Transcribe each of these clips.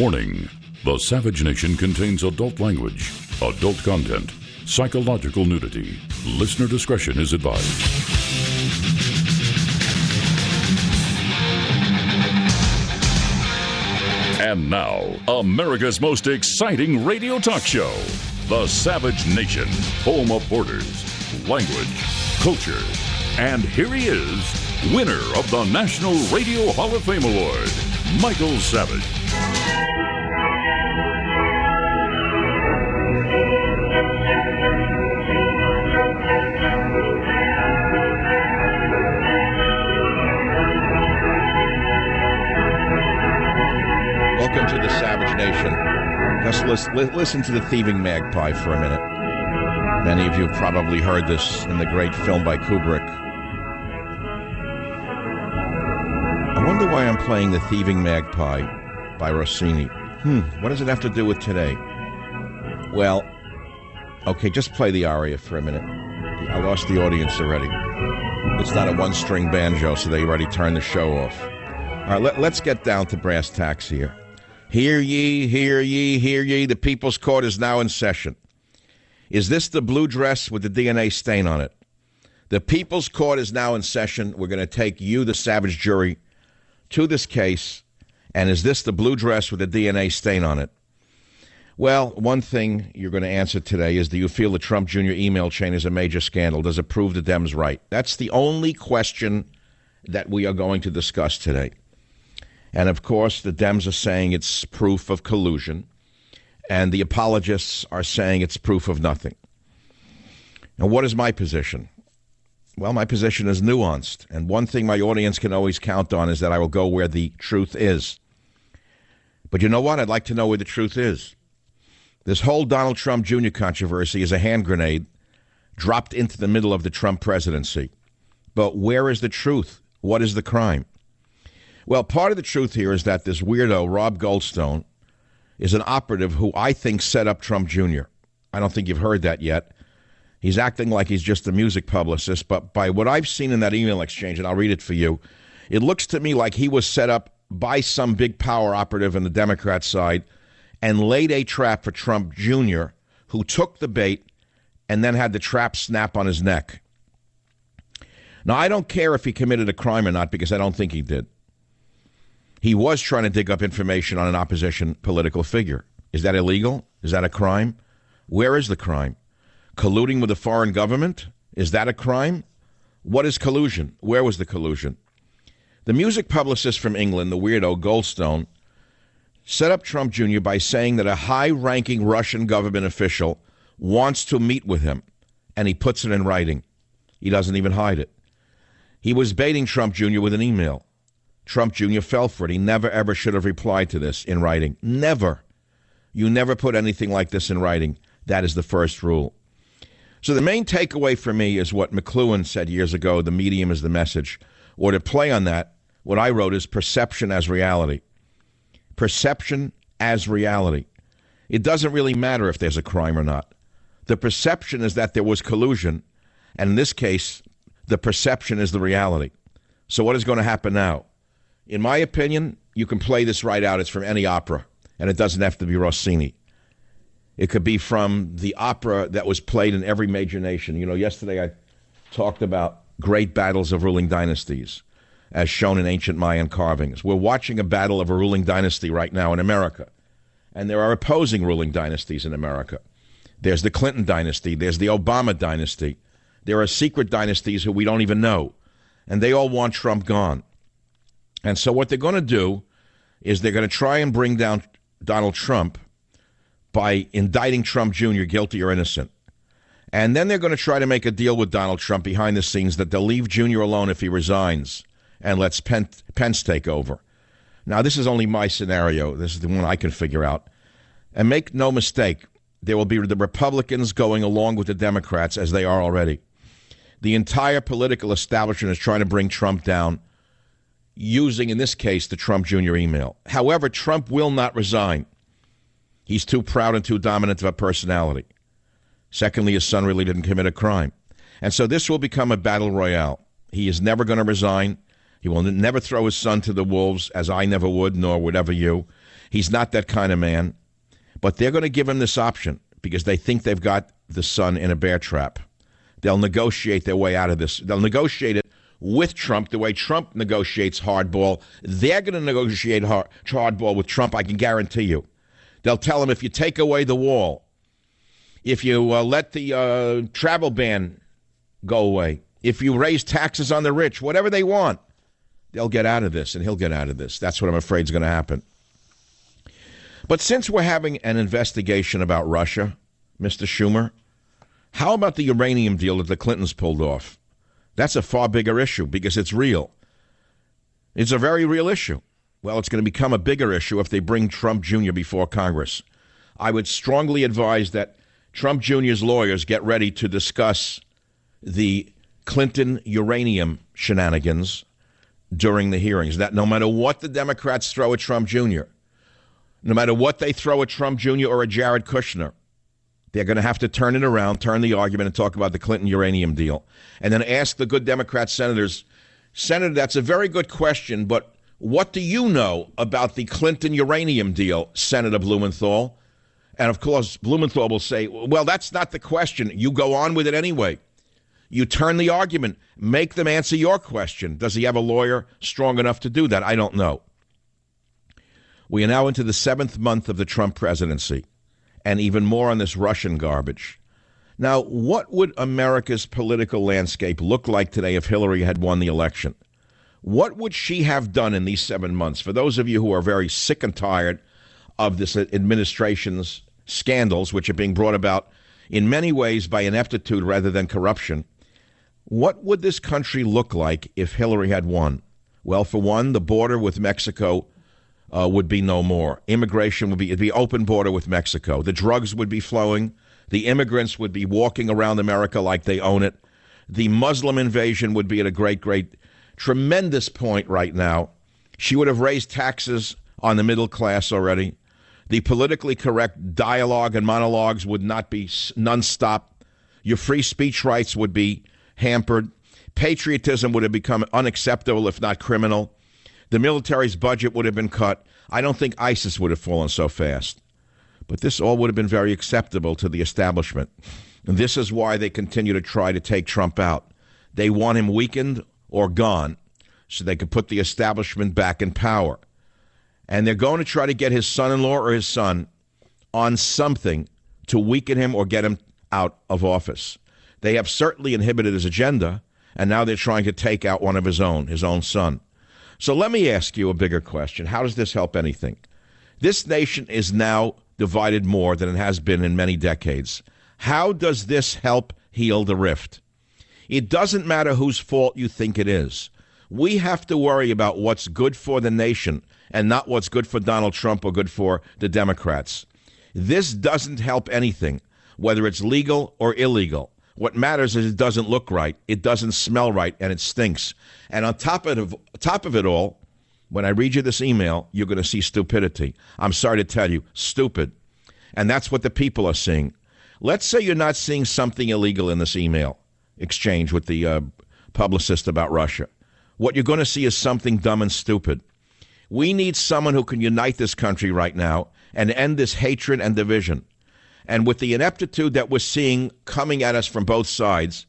Warning: the Savage Nation contains adult language, adult content, psychological nudity. Listener discretion is advised. And now, America's most exciting radio talk show, The Savage Nation, home of borders, language, culture. And here he is, winner of the National Radio Hall of Fame Award, Michael Savage. Welcome to the Savage Nation. Just listen to the Thieving Magpie for a minute. Many of you have probably heard this in the great film by Kubrick. I wonder why I'm playing the Thieving Magpie by Rossini. What does it have to do with today? Well, okay, just play the aria for a minute. I lost the audience already. It's not a one-string banjo, so they already turned the show off. All right, let's get down to brass tacks here. Hear ye, hear ye, hear ye, the People's Court is now in session. Is this the blue dress with the DNA stain on it? The People's Court is now in session. We're going to take you, the Savage jury, to this case. And is this the blue dress with the DNA stain on it? Well, one thing you're going to answer today is, do you feel the Trump Jr. email chain is a major scandal? Does it prove the Dems right? That's the only question that we are going to discuss today. And, of course, the Dems are saying it's proof of collusion, and the apologists are saying it's proof of nothing. Now, what is my position? Well, my position is nuanced, and one thing my audience can always count on is that I will go where the truth is. But you know what? I'd like to know where the truth is. This whole Donald Trump Jr. controversy is a hand grenade dropped into the middle of the Trump presidency. But where is the truth? What is the crime? Well, part of the truth here is that this weirdo, Rob Goldstone, is an operative who I think set up Trump Jr. I don't think you've heard that yet. He's acting like he's just a music publicist, but by what I've seen in that email exchange, and I'll read it for you, it looks to me like he was set up by some big power operative on the Democrat side and laid a trap for Trump Jr., who took the bait and then had the trap snap on his neck. Now, I don't care if he committed a crime or not, because I don't think he did. He was trying to dig up information on an opposition political figure. Is that illegal? Is that a crime? Where is the crime? Colluding with a foreign government? Is that a crime? What is collusion? Where was the collusion? The music publicist from England, the weirdo Goldstone, set up Trump Jr. by saying that a high-ranking Russian government official wants to meet with him, and he puts it in writing. He doesn't even hide it. He was baiting Trump Jr. with an email. Trump Jr. fell for it. He never, ever should have replied to this in writing. Never. You never put anything like this in writing. That is the first rule. So the main takeaway for me is what McLuhan said years ago, the medium is the message. Or to play on that, what I wrote is perception as reality. Perception as reality. It doesn't really matter if there's a crime or not. The perception is that there was collusion, and in this case, the perception is the reality. So what is going to happen now? In my opinion, you can play this right out. It's from any opera, and it doesn't have to be Rossini. It could be from the opera that was played in every major nation. You know, yesterday I talked about great battles of ruling dynasties, as shown in ancient Mayan carvings. We're watching a battle of a ruling dynasty right now in America, and there are opposing ruling dynasties in America. There's the Clinton dynasty. There's the Obama dynasty. There are secret dynasties who we don't even know, and they all want Trump gone. And so what they're going to do is they're going to try and bring down Donald Trump by indicting Trump Jr. guilty or innocent. And then they're going to try to make a deal with Donald Trump behind the scenes that they'll leave Jr. alone if he resigns and lets Pence take over. Now, this is only my scenario. This is the one I can figure out. And make no mistake, there will be the Republicans going along with the Democrats, as they are already. The entire political establishment is trying to bring Trump down, using, in this case, the Trump Jr. email. However, Trump will not resign. He's too proud and too dominant of a personality. Secondly, his son really didn't commit a crime. And so this will become a battle royale. He is never going to resign. He will never throw his son to the wolves, as I never would, nor would ever you. He's not that kind of man. But they're going to give him this option because they think they've got the son in a bear trap. They'll negotiate their way out of this. They'll negotiate it with Trump the way Trump negotiates hardball. They're going to negotiate hardball with Trump, I can guarantee you. They'll tell him if you take away the wall, if you let the travel ban go away, if you raise taxes on the rich, whatever they want, they'll get out of this, and he'll get out of this. That's what I'm afraid is going to happen. But since we're having an investigation about Russia, Mr. Schumer, how about the uranium deal that the Clintons pulled off? That's a far bigger issue because it's real. It's a very real issue. Well, it's going to become a bigger issue if they bring Trump Jr. before Congress. I would strongly advise that Trump Jr.'s lawyers get ready to discuss the Clinton uranium shenanigans during the hearings. That no matter what the Democrats throw at Trump Jr., no matter what they throw at Trump Jr. or at Jared Kushner, they're going to have to turn it around, turn the argument, and talk about the Clinton uranium deal. And then ask the good Democrat senators, Senator, that's a very good question, but what do you know about the Clinton uranium deal, Senator Blumenthal? And, of course, Blumenthal will say, well, that's not the question. You go on with it anyway. You turn the argument. Make them answer your question. Does he have a lawyer strong enough to do that? I don't know. We are now into the 7th month of the Trump presidency, and even more on this Russian garbage. Now, what would America's political landscape look like today if Hillary had won the election? What would she have done in these 7 months? For those of you who are very sick and tired of this administration's scandals, which are being brought about in many ways by ineptitude rather than corruption, what would this country look like if Hillary had won? Well, for one, the border with Mexico would be no more. Immigration would be, it'd be open border with Mexico. The drugs would be flowing. The immigrants would be walking around America like they own it. The Muslim invasion would be at a great, tremendous point right now. She would have raised taxes on the middle class already. The politically correct dialogue and monologues would not be nonstop. Your free speech rights would be hampered. Patriotism would have become unacceptable, if not criminal. The military's budget would have been cut. I don't think ISIS would have fallen so fast. But this all would have been very acceptable to the establishment. And this is why they continue to try to take Trump out. They want him weakened or gone so they could put the establishment back in power. And they're going to try to get his son-in-law or his son on something to weaken him or get him out of office. They have certainly inhibited his agenda, and now they're trying to take out one of his own son. So let me ask you a bigger question. How does this help anything? This nation is now divided more than it has been in many decades. How does this help heal the rift? It doesn't matter whose fault you think it is. We have to worry about what's good for the nation and not what's good for Donald Trump or good for the Democrats. This doesn't help anything, whether it's legal or illegal. What matters is it doesn't look right, it doesn't smell right, and it stinks. And on top of it all, when I read you this email, you're going to see stupidity. I'm sorry to tell you, stupid. And that's what the people are seeing. Let's say you're not seeing something illegal in this email exchange with the publicist about Russia. What you're going to see is something dumb and stupid. We need someone who can unite this country right now and end this hatred and division. And with the ineptitude that we're seeing coming at us from both sides,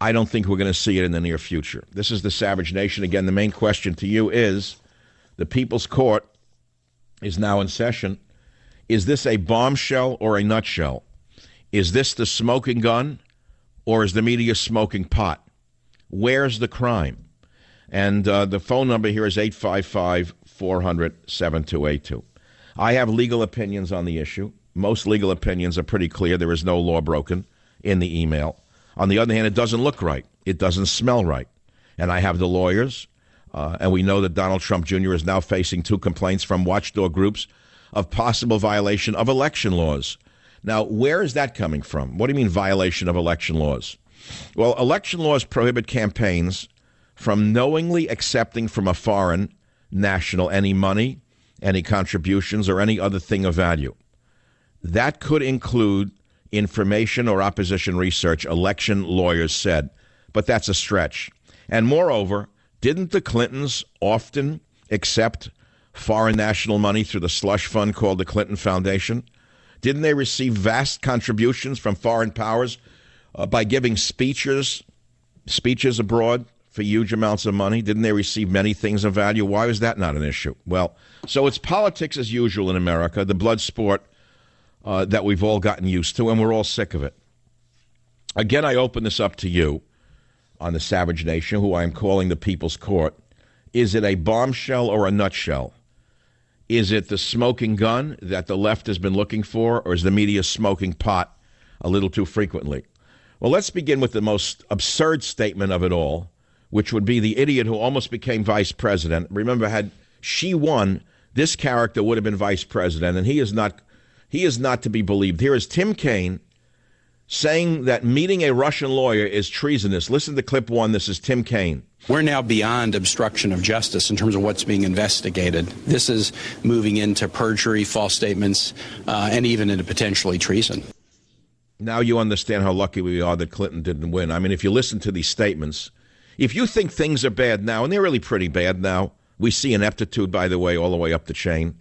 I don't think we're going to see it in the near future. This is the Savage Nation. Again, the main question to you is, the People's Court is now in session. Is this a bombshell or a nutshell? Is this the smoking gun or is the media smoking pot? Where's the crime? And the phone number here is 855-400-7282. I have legal opinions on the issue. Most legal opinions are pretty clear. There is no law broken in the email. On the other hand, it doesn't look right. It doesn't smell right. And I have the lawyers, and we know that Donald Trump Jr. is now facing 2 complaints from watchdog groups of possible violation of election laws. Now, where is that coming from? What do you mean violation of election laws? Well, election laws prohibit campaigns from knowingly accepting from a foreign national any money, any contributions, or any other thing of value. That could include information or opposition research, election lawyers said, but that's a stretch. And moreover, didn't the Clintons often accept foreign national money through the slush fund called the Clinton Foundation? Didn't they receive vast contributions from foreign powers by giving speeches abroad for huge amounts of money? Didn't they receive many things of value? Why was that not an issue? Well, so it's politics as usual in America, the blood sport that we've all gotten used to, and we're all sick of it. Again, I open this up to you on the Savage Nation, who I am calling the People's Court. Is it a bombshell or a nutshell? Is it the smoking gun that the left has been looking for, or is the media smoking pot a little too frequently? Well, let's begin with the most absurd statement of it all, which would be the idiot who almost became vice president. Remember, had she won, this character would have been vice president, and he is not to be believed. Here is Tim Kaine saying that meeting a Russian lawyer is treasonous. Listen to clip one. This is Tim Kaine. We're now beyond obstruction of justice in terms of what's being investigated. This is moving into perjury, false statements, and even into potentially treason. Now you understand how lucky we are that Clinton didn't win. I mean, if you listen to these statements, if you think things are bad now, and they're really pretty bad now, we see ineptitude, by the way, all the way up the chain.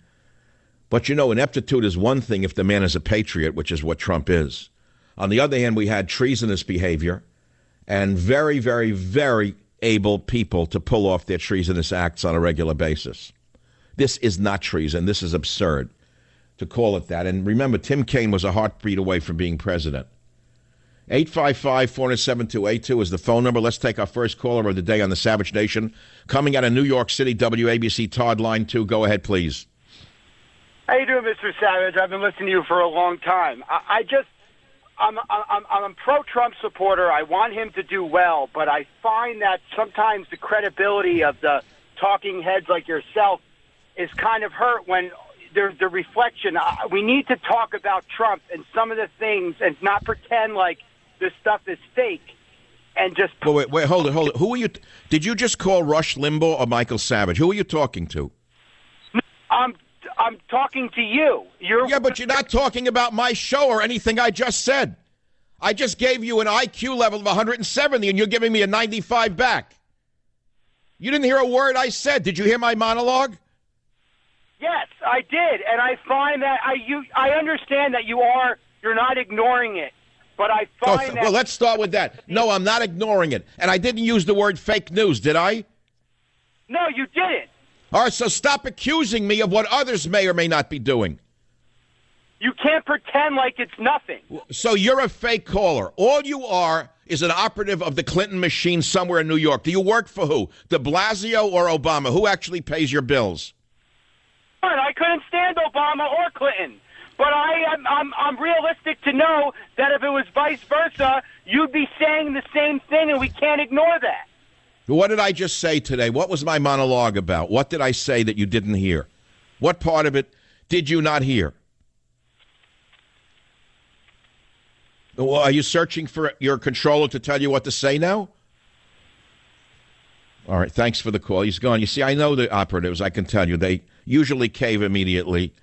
But, you know, ineptitude is one thing if the man is a patriot, which is what Trump is. On the other hand, we had treasonous behavior and very, very, very able people to pull off their treasonous acts on a regular basis. This is not treason. This is absurd to call it that. And remember, Tim Kaine was a heartbeat away from being president. 855-407-2882 is the phone number. Let's take our first caller of the day on the Savage Nation. Coming out of New York City, WABC, Todd, line 2. Go ahead, please. How you doing, Mr. Savage? I've been listening to you for a long time. I'm a pro-Trump supporter. I want him to do well, but I find that sometimes the credibility of the talking heads like yourself is kind of hurt when there's the reflection. We need to talk about Trump and some of the things and not pretend like this stuff is fake and just... Wait, hold it. Who are you... Did you just call Rush Limbaugh or Michael Savage? Who are you talking to? I'm talking to you. Yeah, but you're not talking about my show or anything I just said. I just gave you an IQ level of 170, and you're giving me a 95 back. You didn't hear a word I said. Did you hear my monologue? Yes, I did, and I find that I understand that you're not ignoring it, but I find that... Well, let's start with that. No, I'm not ignoring it, and I didn't use the word fake news, did I? No, you didn't. All right, so stop accusing me of what others may or may not be doing. You can't pretend like it's nothing. So you're a fake caller. All you are is an operative of the Clinton machine somewhere in New York. Do you work for who? De Blasio or Obama? Who actually pays your bills? I couldn't stand Obama or Clinton. But I'm realistic to know that if it was vice versa, you'd be saying the same thing, and we can't ignore that. What did I just say today? What was my monologue about? What did I say that you didn't hear? What part of it did you not hear? Well, are you searching for your controller to tell you what to say now? All right, thanks for the call. He's gone. You see, I know the operatives. I can tell you. They usually cave immediately,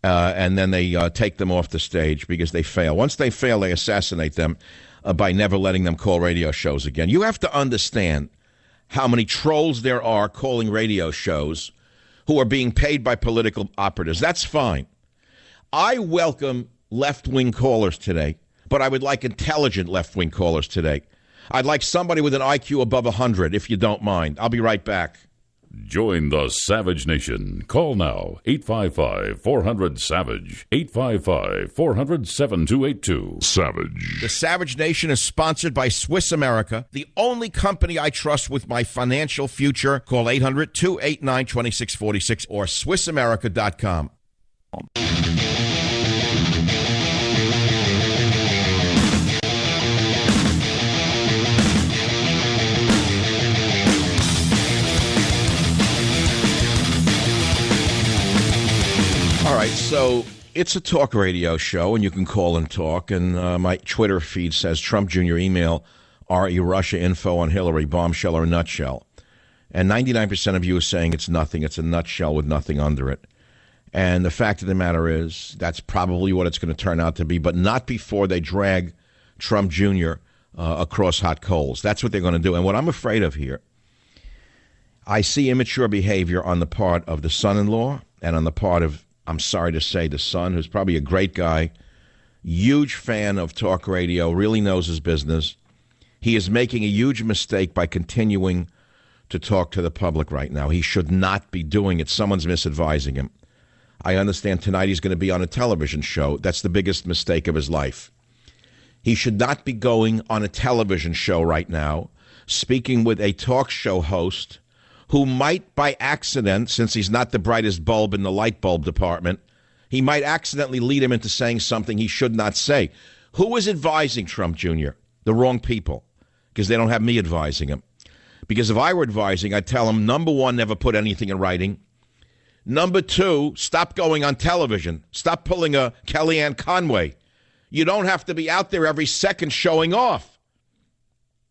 and then they take them off the stage because they fail. Once they fail, they assassinate them by never letting them call radio shows again. You have to understand how many trolls there are calling radio shows who are being paid by political operatives. That's fine. I welcome left-wing callers today, but I would like intelligent left-wing callers today. I'd like somebody with an IQ above 100, if you don't mind. I'll be right back. Join the Savage Nation. Call now, 855-400-SAVAGE, 855-400-7282. Savage. The Savage Nation is sponsored by Swiss America, the only company I trust with my financial future. Call 800-289-2646 or SwissAmerica.com. All right, so it's a talk radio show, and you can call and talk. And my Twitter feed says Trump Jr. email RE Russia info on Hillary, bombshell or nutshell. And 99% of you are saying it's nothing. It's a nutshell with nothing under it. And the fact of the matter is that's probably what it's going to turn out to be, but not before they drag Trump Jr. Across hot coals. That's what they're going to do. And what I'm afraid of here, I see immature behavior on the part of the son-in-law and on the part of, I'm sorry to say, the son, who's probably a great guy, huge fan of talk radio, really knows his business. He is making a huge mistake by continuing to talk to the public right now. He should not be doing it. Someone's misadvising him. I understand tonight he's going to be on a television show. That's the biggest mistake of his life. He should not be going on a television show right now, speaking with a talk show host who might by accident, since he's not the brightest bulb in the light bulb department, he might accidentally lead him into saying something he should not say. Who is advising Trump Jr.? The wrong people, because they don't have me advising him. Because if I were advising, I'd tell him, number one, never put anything in writing. Number two, stop going on television. Stop pulling a Kellyanne Conway. You don't have to be out there every second showing off.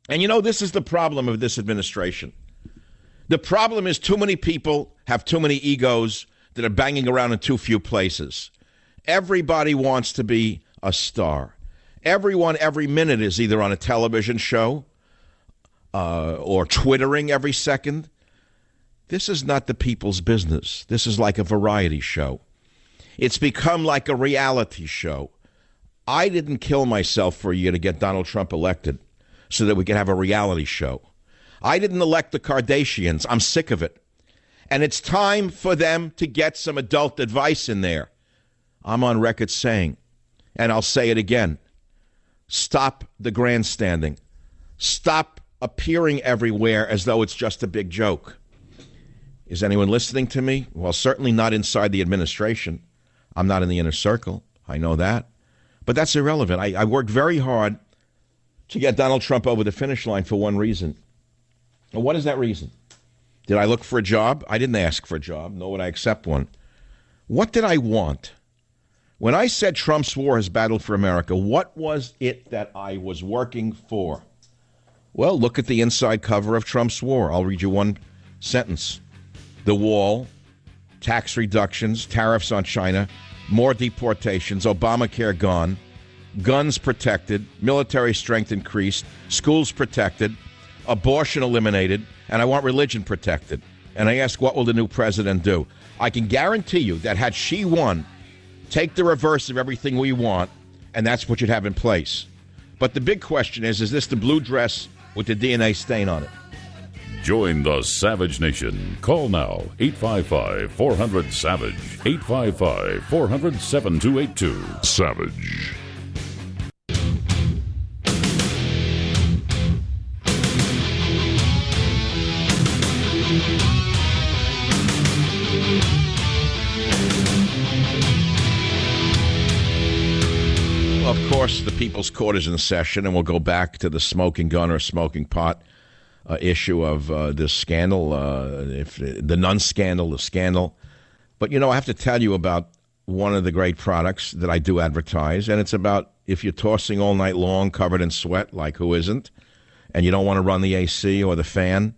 And you know, this is the problem of this administration. The problem is too many people have too many egos that are banging around in too few places. Everybody wants to be a star. Everyone every minute is either on a television show or twittering every second. This is not the people's business. This is like a variety show. It's become like a reality show. I didn't kill myself for a year to get Donald Trump elected so that we could have a reality show. I didn't elect the Kardashians. I'm sick of it. And it's time for them to get some adult advice in there. I'm on record saying, and I'll say it again, stop the grandstanding. Stop appearing everywhere as though it's just a big joke. Is anyone listening to me? Well, certainly not inside the administration. I'm not in the inner circle. I know that. But that's irrelevant. I worked very hard to get Donald Trump over the finish line for one reason. And what is that reason? Did I look for a job? I didn't ask for a job, nor would I accept one. What did I want? When I said Trump's war has battled for America, what was it that I was working for? Well, look at the inside cover of Trump's war. I'll read you one sentence. The wall, tax reductions, tariffs on China, more deportations, Obamacare gone, guns protected, military strength increased, schools protected, abortion eliminated, and I want religion protected. And I ask, what will the new president do? I can guarantee you that had she won, take the reverse of everything we want, and that's what you'd have in place. But the big question is this the blue dress with the DNA stain on it? Join the Savage Nation. Call now, 855-400-SAVAGE, 855-400-7282. Savage. Of course, the People's Court is in session, and we'll go back to the smoking gun or smoking pot issue of this scandal, the nun scandal, the scandal. But, you know, I have to tell you about one of the great products that I do advertise, and it's about if you're tossing all night long covered in sweat, like who isn't, and you don't want to run the AC or the fan,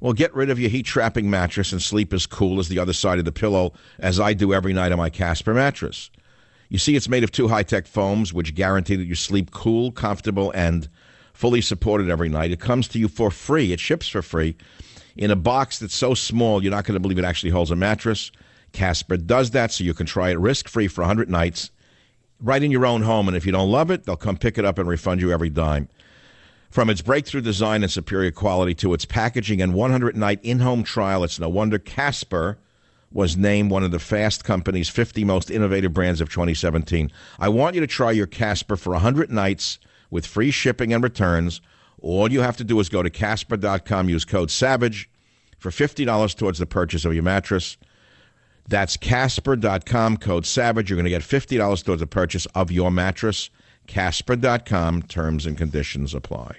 well, get rid of your heat-trapping mattress and sleep as cool as the other side of the pillow as I do every night on my Casper mattress. You see, it's made of 2 high-tech foams which guarantee that you sleep cool, comfortable, and fully supported every night. It comes to you for free. It ships for free in a box that's so small you're not going to believe it actually holds a mattress. Casper does that so you can try it risk-free for 100 nights right in your own home. And if you don't love it, they'll come pick it up and refund you every dime. From its breakthrough design and superior quality to its packaging and 100-night in-home trial, it's no wonder Casper was named one of the Fast Company's 50 most innovative brands of 2017. I want you to try your Casper for 100 nights with free shipping and returns. All you have to do is go to Casper.com, use code SAVAGE for $50 towards the purchase of your mattress. That's Casper.com, code SAVAGE. You're going to get $50 towards the purchase of your mattress. Casper.com, terms and conditions apply.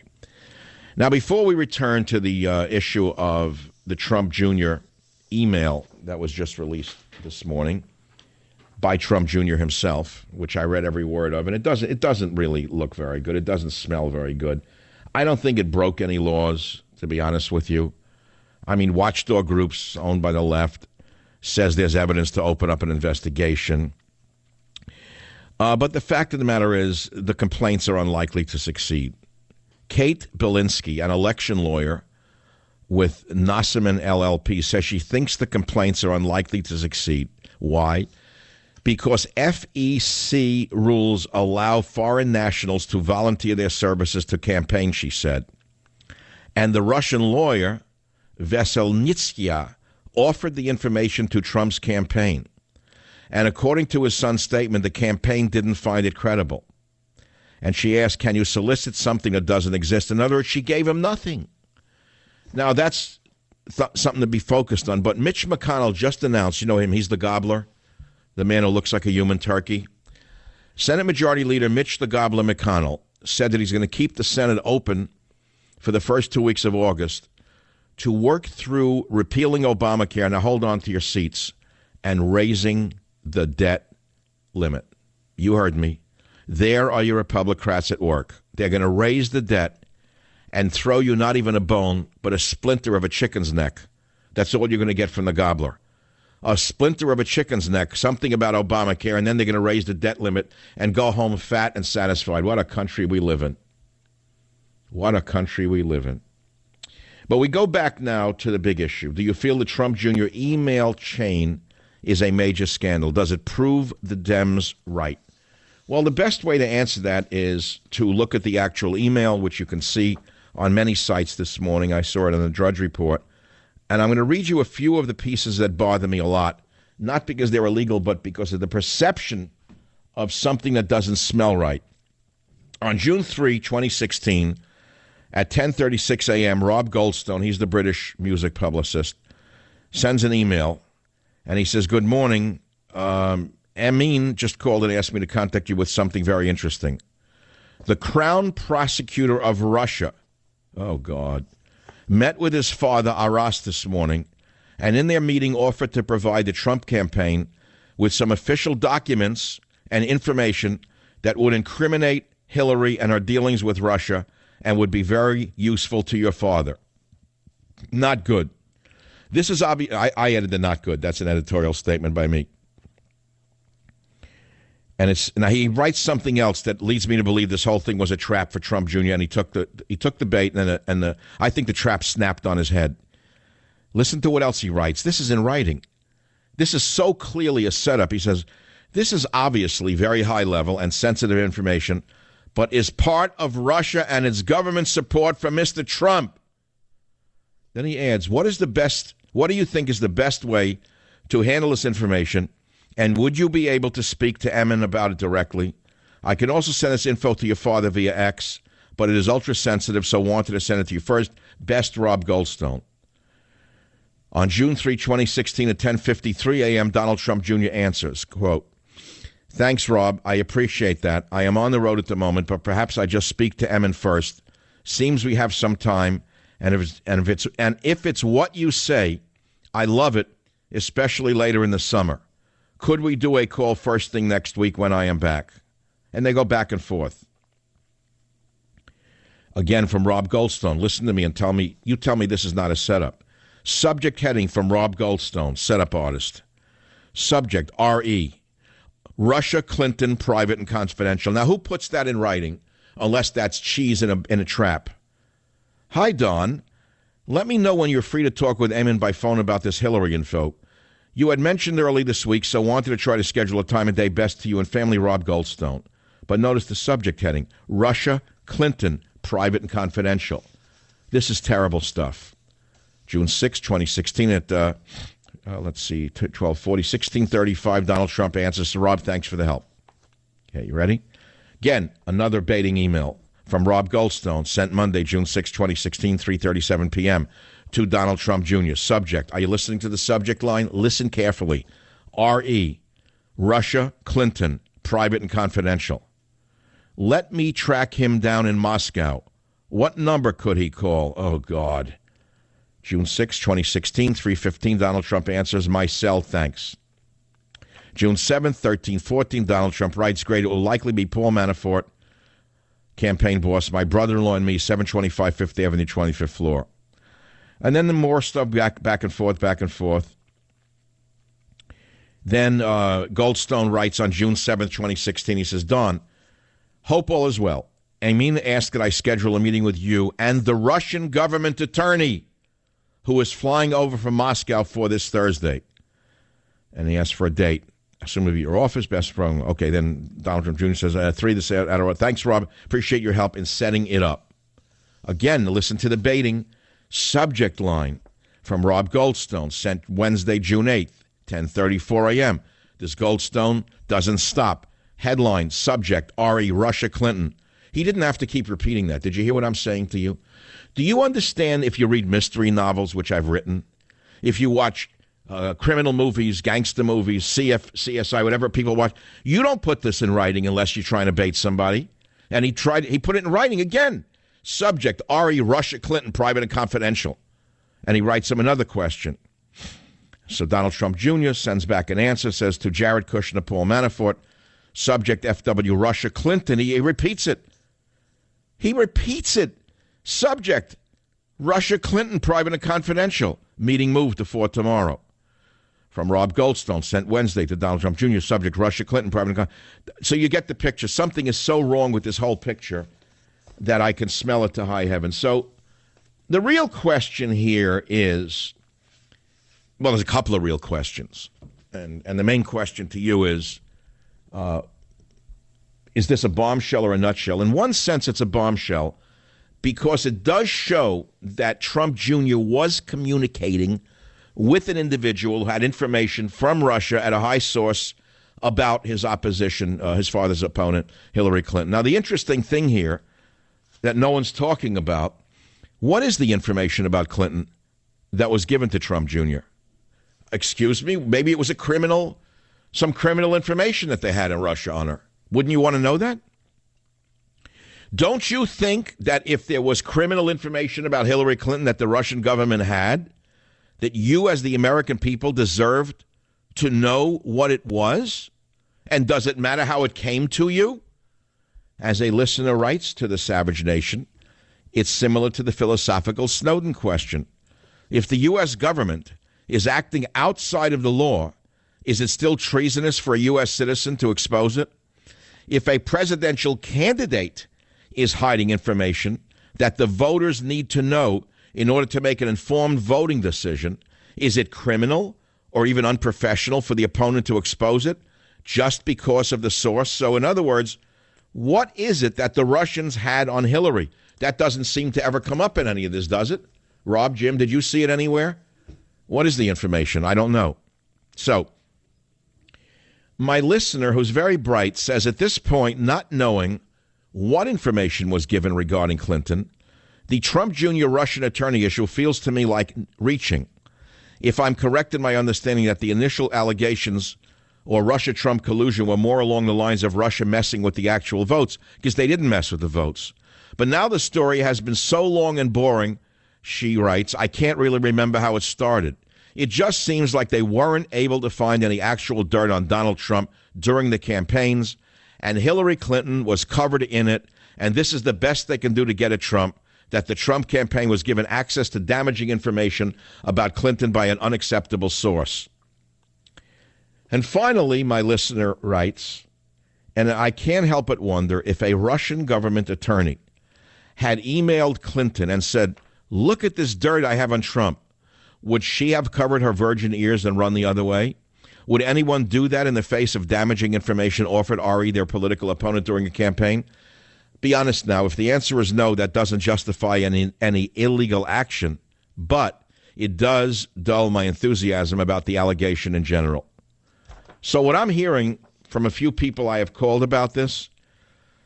Now, before we return to the issue of the Trump Jr. email that was just released this morning by Trump Jr. himself, which I read every word of, and it doesn't really look very good. It doesn't smell very good. I don't think it broke any laws, to be honest with you. I mean, watchdog groups owned by the left says there's evidence to open up an investigation. But the fact of the matter is the complaints are unlikely to succeed. Kate Belinsky, an election lawyer, with Nasserman LLP says she thinks the complaints are unlikely to succeed. Why? Because FEC rules allow foreign nationals to volunteer their services to campaign, she said. And the Russian lawyer, Veselnitskaya, offered the information to Trump's campaign. And according to his son's statement, the campaign didn't find it credible. And she asked, can you solicit something that doesn't exist? In other words, she gave him nothing. Now, that's something to be focused on. But Mitch McConnell just announced, you know him, he's the gobbler, the man who looks like a human turkey. Senate Majority Leader Mitch the Gobbler McConnell said that he's going to keep the Senate open for the first 2 weeks of August to work through repealing Obamacare, now hold on to your seats, and raising the debt limit. You heard me. There are your Republicans at work. They're going to raise the debt and throw you not even a bone, but a splinter of a chicken's neck. That's all you're going to get from the gobbler. A splinter of a chicken's neck, something about Obamacare, and then they're going to raise the debt limit and go home fat and satisfied. What a country we live in. What a country we live in. But we go back now to the big issue. Do you feel the Trump Jr. email chain is a major scandal? Does it prove the Dems right? Well, the best way to answer that is to look at the actual email, which you can see on many sites this morning. I saw it on the Drudge Report. And I'm going to read you a few of the pieces that bother me a lot, not because they're illegal, but because of the perception of something that doesn't smell right. On June 3, 2016, at 10:36 a.m., Rob Goldstone, he's the British music publicist, sends an email, and he says, good morning. Amin just called and asked me to contact you with something very interesting. The Crown Prosecutor of Russia, oh, God, met with his father, Aras, this morning, and in their meeting offered to provide the Trump campaign with some official documents and information that would incriminate Hillary and her dealings with Russia and would be very useful to your father. Not good. This is obvious. I added the not good. That's an editorial statement by me. And it's now he writes something else that leads me to believe this whole thing was a trap for Trump Jr. And he took the bait, and I think the trap snapped on his head. Listen to what else he writes. This is in writing. This is so clearly a setup. He says, this is obviously very high level and sensitive information, but is part of Russia and its government support for Mr. Trump. Then he adds, what do you think is the best way to handle this information? And would you be able to speak to Emin about it directly? I can also send this info to your father via X, but it is ultra sensitive, so wanted to send it to you first. Best, Rob Goldstone. On June 3, 2016 at 10:53 a.m., Donald Trump Jr. answers, quote, thanks, Rob. I appreciate that. I am on the road at the moment, but perhaps I just speak to Emin first. Seems we have some time, and if it's what you say, I love it, especially later in the summer. Could we do a call first thing next week when I am back? And they go back and forth. Again, from Rob Goldstone. Listen to me and tell me this is not a setup. Subject heading from Rob Goldstone, setup artist. Subject, R.E. Russia, Clinton, private and confidential. Now, who puts that in writing unless that's cheese in a trap? Hi, Don. Let me know when you're free to talk with Emin by phone about this Hillary info. You had mentioned early this week, so wanted to try to schedule a time and day best to you and family, Rob Goldstone. But notice the subject heading, Russia, Clinton, private and confidential. This is terrible stuff. June 6, 2016 at, 12:40, 16:35, Donald Trump answers to Rob, thanks for the help. Okay, you ready? Again, another baiting email from Rob Goldstone, sent Monday, June 6, 2016, 3:37 p.m., to Donald Trump Jr. Subject. Are you listening to the subject line? Listen carefully. R.E. Russia, Clinton, private and confidential. Let me track him down in Moscow. What number could he call? Oh, God. June 6, 2016, 3:15, Donald Trump answers, my cell, thanks. June 7, 13:14, Donald Trump writes, great, it will likely be Paul Manafort, campaign boss, my brother-in-law and me, 725 Fifth Avenue, 25th floor. And then the more stuff back and forth. Then Goldstone writes on June 7th, 2016, he says, Don, hope all is well. Amin asked that I schedule a meeting with you and the Russian government attorney who is flying over from Moscow for this Thursday. And he asked for a date. Assume it'll be your office, best friend. Okay, then Donald Trump Jr. says, 3 this hour. Thanks, Rob. Appreciate your help in setting it up. Again, listen to the baiting subject line from Rob Goldstone, sent Wednesday, June 8th, 10:34 a.m. This Goldstone doesn't stop. Headline, subject, Ari, Russia, Clinton. He didn't have to keep repeating that. Did you hear what I'm saying to you? Do you understand if you read mystery novels, which I've written, if you watch criminal movies, gangster movies, CSI, whatever people watch, you don't put this in writing unless you're trying to bait somebody. And he put it in writing again. Subject, Ari, Russia, Clinton, private and confidential. And he writes him another question. So Donald Trump Jr. sends back an answer, says to Jared Kushner, Paul Manafort, subject, FW, Russia, Clinton. He repeats it. He repeats it. Subject, Russia, Clinton, private and confidential. Meeting moved to 4 tomorrow. From Rob Goldstone, sent Wednesday to Donald Trump Jr., subject, Russia, Clinton, private and confidential. So you get the picture. Something is so wrong with this whole picture that I can smell it to high heaven. So the real question here is, well, there's a couple of real questions. And the main question to you is this a bombshell or a nutshell? In one sense, it's a bombshell because it does show that Trump Jr. was communicating with an individual who had information from Russia at a high source about his opposition, his father's opponent, Hillary Clinton. Now, the interesting thing here that no one's talking about, what is the information about Clinton that was given to Trump Jr.? Excuse me? Maybe it was some criminal information that they had in Russia on her. Wouldn't you want to know that? Don't you think that if there was criminal information about Hillary Clinton that the Russian government had, that you as the American people deserved to know what it was? And does it matter how it came to you? As a listener writes to the Savage Nation, it's similar to the philosophical Snowden question. If the U.S. government is acting outside of the law, is it still treasonous for a U.S. citizen to expose it? If a presidential candidate is hiding information that the voters need to know in order to make an informed voting decision, is it criminal or even unprofessional for the opponent to expose it just because of the source? So in other words, what is it that the Russians had on Hillary? That doesn't seem to ever come up in any of this, does it? Rob, Jim, did you see it anywhere? What is the information? I don't know. So my listener, who's very bright, says at this point, not knowing what information was given regarding Clinton, the Trump Jr. Russian attorney issue feels to me like reaching. If I'm correct in my understanding that the initial allegations or Russia-Trump collusion were more along the lines of Russia messing with the actual votes, because they didn't mess with the votes. But now the story has been so long and boring, she writes, I can't really remember how it started. It just seems like they weren't able to find any actual dirt on Donald Trump during the campaigns, and Hillary Clinton was covered in it, and this is the best they can do to get at Trump, that the Trump campaign was given access to damaging information about Clinton by an unacceptable source. And finally, my listener writes, and I can't help but wonder if a Russian government attorney had emailed Clinton and said, look at this dirt I have on Trump, would she have covered her virgin ears and run the other way? Would anyone do that in the face of damaging information offered Ari, their political opponent, during a campaign? Be honest now. If the answer is no, that doesn't justify any illegal action, but it does dull my enthusiasm about the allegation in general. So what I'm hearing from a few people I have called about this,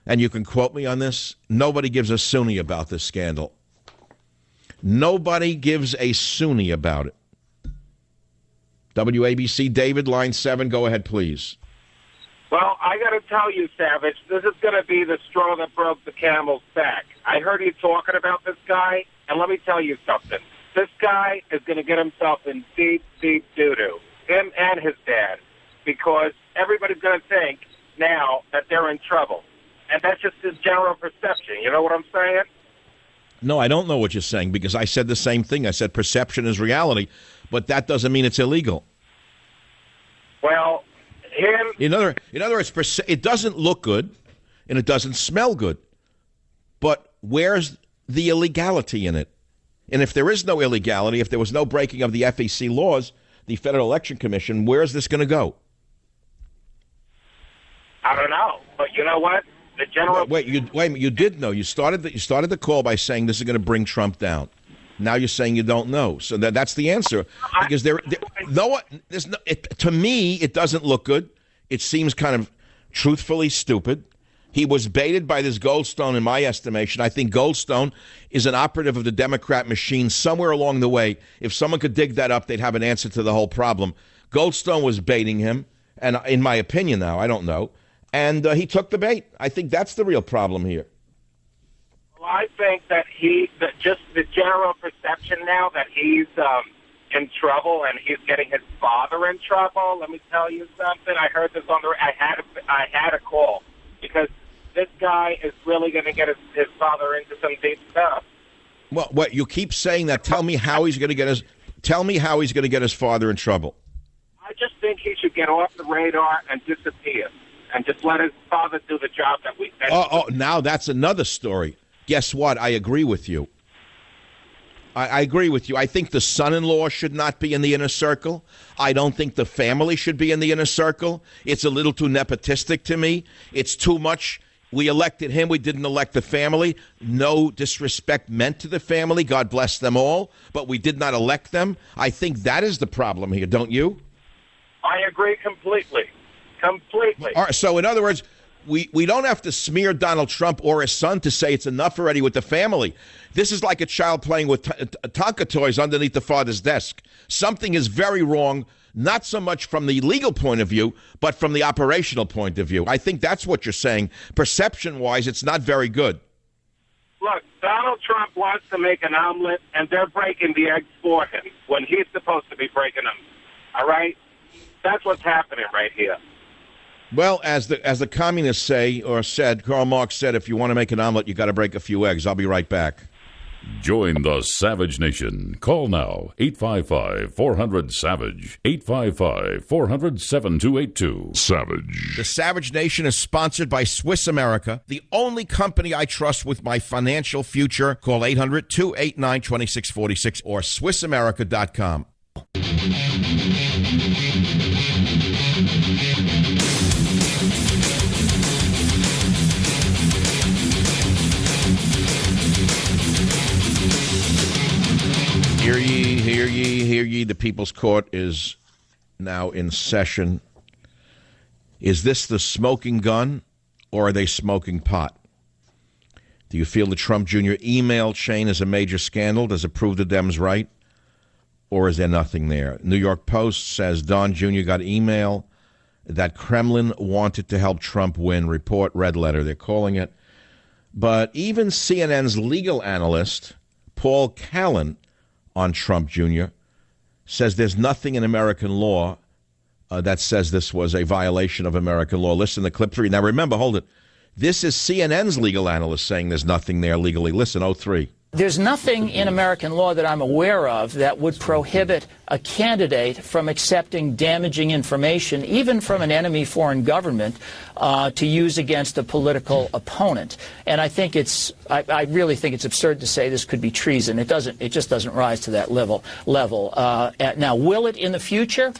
and you can quote me on this, nobody gives a Sunni about this scandal. Nobody gives a Sunni about it. WABC, David, line 7, go ahead, please. Well, I got to tell you, Savage, this is going to be the straw that broke the camel's back. I heard you talking about this guy, and let me tell you something. This guy is going to get himself in deep, deep doo-doo, him and his dad, because everybody's going to think now that they're in trouble. And that's just his general perception. You know what I'm saying? No, I don't know what you're saying, because I said the same thing. I said perception is reality, but that doesn't mean it's illegal. Well, In other words, it doesn't look good, and it doesn't smell good. But where's the illegality in it? And if there is no illegality, if there was no breaking of the FEC laws, the Federal Election Commission, where is this going to go? I don't know, but you know what? The general. Wait, you did know. You started the call by saying this is going to bring Trump down. Now you're saying you don't know. So that's the answer. Because to me, it doesn't look good. It seems kind of truthfully stupid. He was baited by this Goldstone, in my estimation. I think Goldstone is an operative of the Democrat machine somewhere along the way. If someone could dig that up, they'd have an answer to the whole problem. Goldstone was baiting him, and in my opinion now, I don't know, and he took the bait. I think that's the real problem here. Well, I think that just the general perception now that he's in trouble and he's getting his father in trouble. Let me tell you something. I heard this on the. I had a call because this guy is really going to get his father into some deep stuff. Well, what you keep saying that? Tell me how he's going to get his. Tell me how he's going to get his father in trouble. I just think he should get off the radar and disappear, and just let his father do the job that we. Now that's another story. Guess what? I agree with you. I agree with you. I think the son-in-law should not be in the inner circle. I don't think the family should be in the inner circle. It's a little too nepotistic to me. It's too much. We elected him. We didn't elect the family. No disrespect meant to the family. God bless them all. But we did not elect them. I think that is the problem here, don't you? I agree completely. Completely. All right, so in other words, we don't have to smear Donald Trump or his son to say it's enough already with the family. This is like a child playing with Tonka toys underneath the father's desk. Something is very wrong, not so much from the legal point of view, but from the operational point of view. I think that's what you're saying. Perception-wise, it's not very good. Look, Donald Trump wants to make an omelet, and they're breaking the eggs for him when he's supposed to be breaking them. All right? That's what's happening right here. Well, as the communists say, or said, Karl Marx said, if you want to make an omelet, you got to break a few eggs. I'll be right back. Join the Savage Nation. Call now, 855-400-SAVAGE, 855-400-7282. Savage. The Savage Nation is sponsored by Swiss America, the only company I trust with my financial future. Call 800-289-2646 or SwissAmerica.com. Hear ye, hear ye, hear ye. The People's Court is now in session. Is this the smoking gun, or are they smoking pot? Do you feel the Trump Jr. email chain is a major scandal? Does it prove the Dems right? Or is there nothing there? New York Post says Don Jr. got email that Kremlin wanted to help Trump win. Report red letter, they're calling it. But even CNN's legal analyst, Paul Callan, on Trump Jr., says there's nothing in American law that says this was a violation of American law. Listen to clip 3. Now, remember, hold it. This is CNN's legal analyst saying there's nothing there legally. Listen, 03. There's nothing in American law that I'm aware of that would prohibit a candidate from accepting damaging information, even from an enemy foreign government, to use against a political opponent. And I think I really think it's absurd to say this could be treason. It just doesn't rise to that level. Now, will it in the future?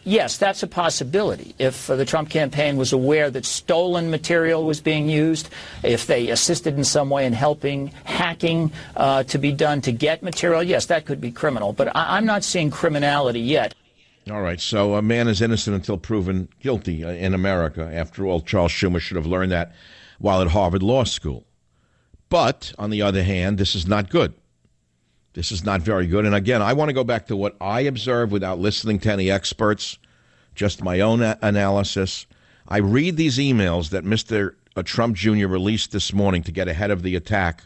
Yes, that's a possibility. If the Trump campaign was aware that stolen material was being used, if they assisted in some way in helping hacking to be done to get material, yes, that could be criminal. But I'm not seeing criminality yet. All right, so a man is innocent until proven guilty in America. After all, Charles Schumer should have learned that while at Harvard Law School. But, on the other hand, this is not good. This is not very good. And again, I want to go back to what I observed without listening to any experts, just my own analysis. I read these emails that Mr. Trump Jr. released this morning to get ahead of the attack,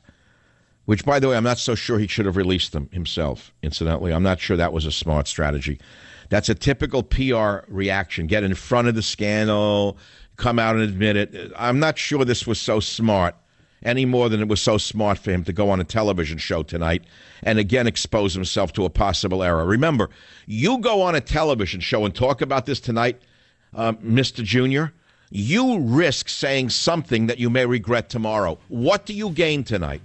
which, by the way, I'm not so sure he should have released them himself, incidentally. I'm not sure that was a smart strategy. That's a typical PR reaction. Get in front of the scandal, come out and admit it. I'm not sure this was so smart, any more than it was so smart for him to go on a television show tonight and again expose himself to a possible error. Remember, you go on a television show and talk about this tonight, Mr. Jr., you risk saying something that you may regret tomorrow. What do you gain tonight?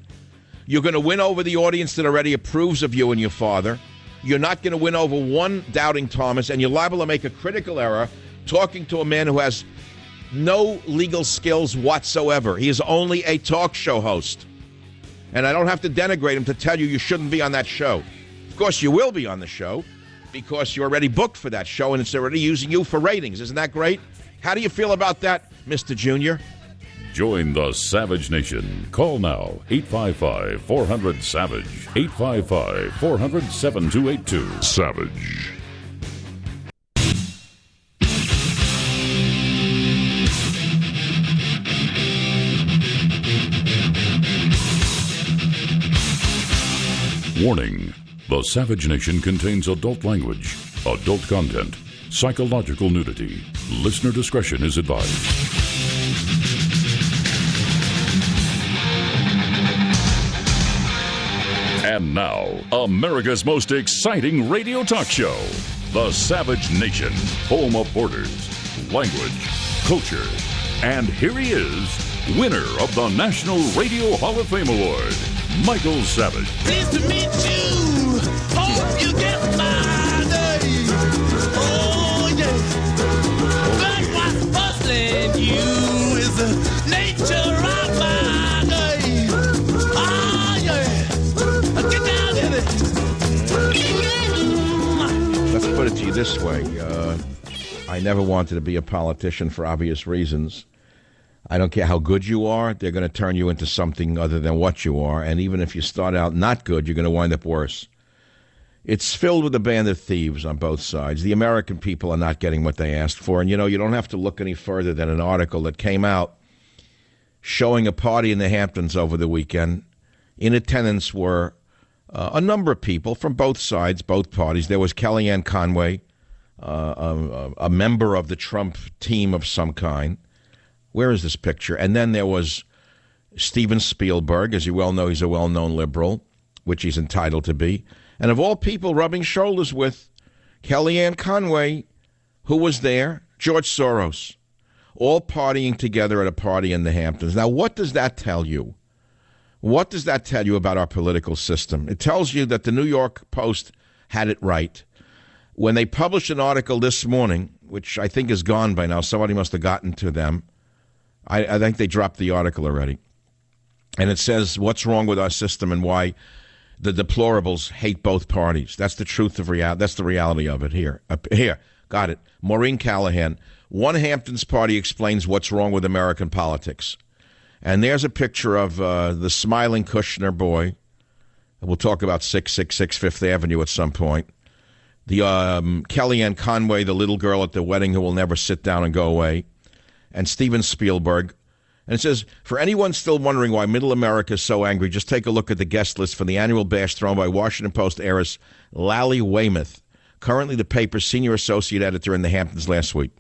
You're going to win over the audience that already approves of you and your father. You're not going to win over one doubting Thomas, and you're liable to make a critical error talking to a man who has no legal skills whatsoever. He is only a talk show host. And I don't have to denigrate him to tell you shouldn't be on that show. Of course, you will be on the show because you're already booked for that show, and it's already using you for ratings. Isn't that great? How do you feel about that, Mr. Junior? Join the Savage Nation. Call now, 855-400-SAVAGE, 855-400-7282. Savage. Warning. The Savage Nation contains adult language, adult content, psychological nudity. Listener discretion is advised. And now, America's most exciting radio talk show, The Savage Nation, home of borders, language, culture. And here he is, winner of the National Radio Hall of Fame Award, Michael Savage. Pleased to meet you. Hope you get my name. Oh, yeah. But what's puzzling you is the nature of my name. Ah, yeah. Get down in it. Let's put it to you this way. I never wanted to be a politician for obvious reasons. I don't care how good you are, they're going to turn you into something other than what you are. And even if you start out not good, you're going to wind up worse. It's filled with a band of thieves on both sides. The American people are not getting what they asked for. And, you know, you don't have to look any further than an article that came out showing a party in the Hamptons over the weekend. In attendance were a number of people from both sides, both parties. There was Kellyanne Conway, a member of the Trump team of some kind. Where is this picture? And then there was Steven Spielberg. As you well know, he's a well-known liberal, which he's entitled to be. And of all people, rubbing shoulders with Kellyanne Conway, who was there, George Soros, all partying together at a party in the Hamptons. Now, what does that tell you? What does that tell you about our political system? It tells you that the New York Post had it right. When they published an article this morning, which I think is gone by now, somebody must have gotten to them. I think they dropped the article already. And it says what's wrong with our system and why the deplorables hate both parties. That's the truth of reality. That's the reality of it here. Here, got it. Maureen Callahan. One Hamptons party explains what's wrong with American politics. And there's a picture of the smiling Kushner boy. We'll talk about 666 Fifth Avenue at some point. The Kellyanne Conway, the little girl at the wedding who will never sit down and go away. And Steven Spielberg. And it says, for anyone still wondering why middle America is so angry, just take a look at the guest list for the annual bash thrown by Washington Post heiress Lally Weymouth, currently the paper's senior associate editor in the Hamptons last week.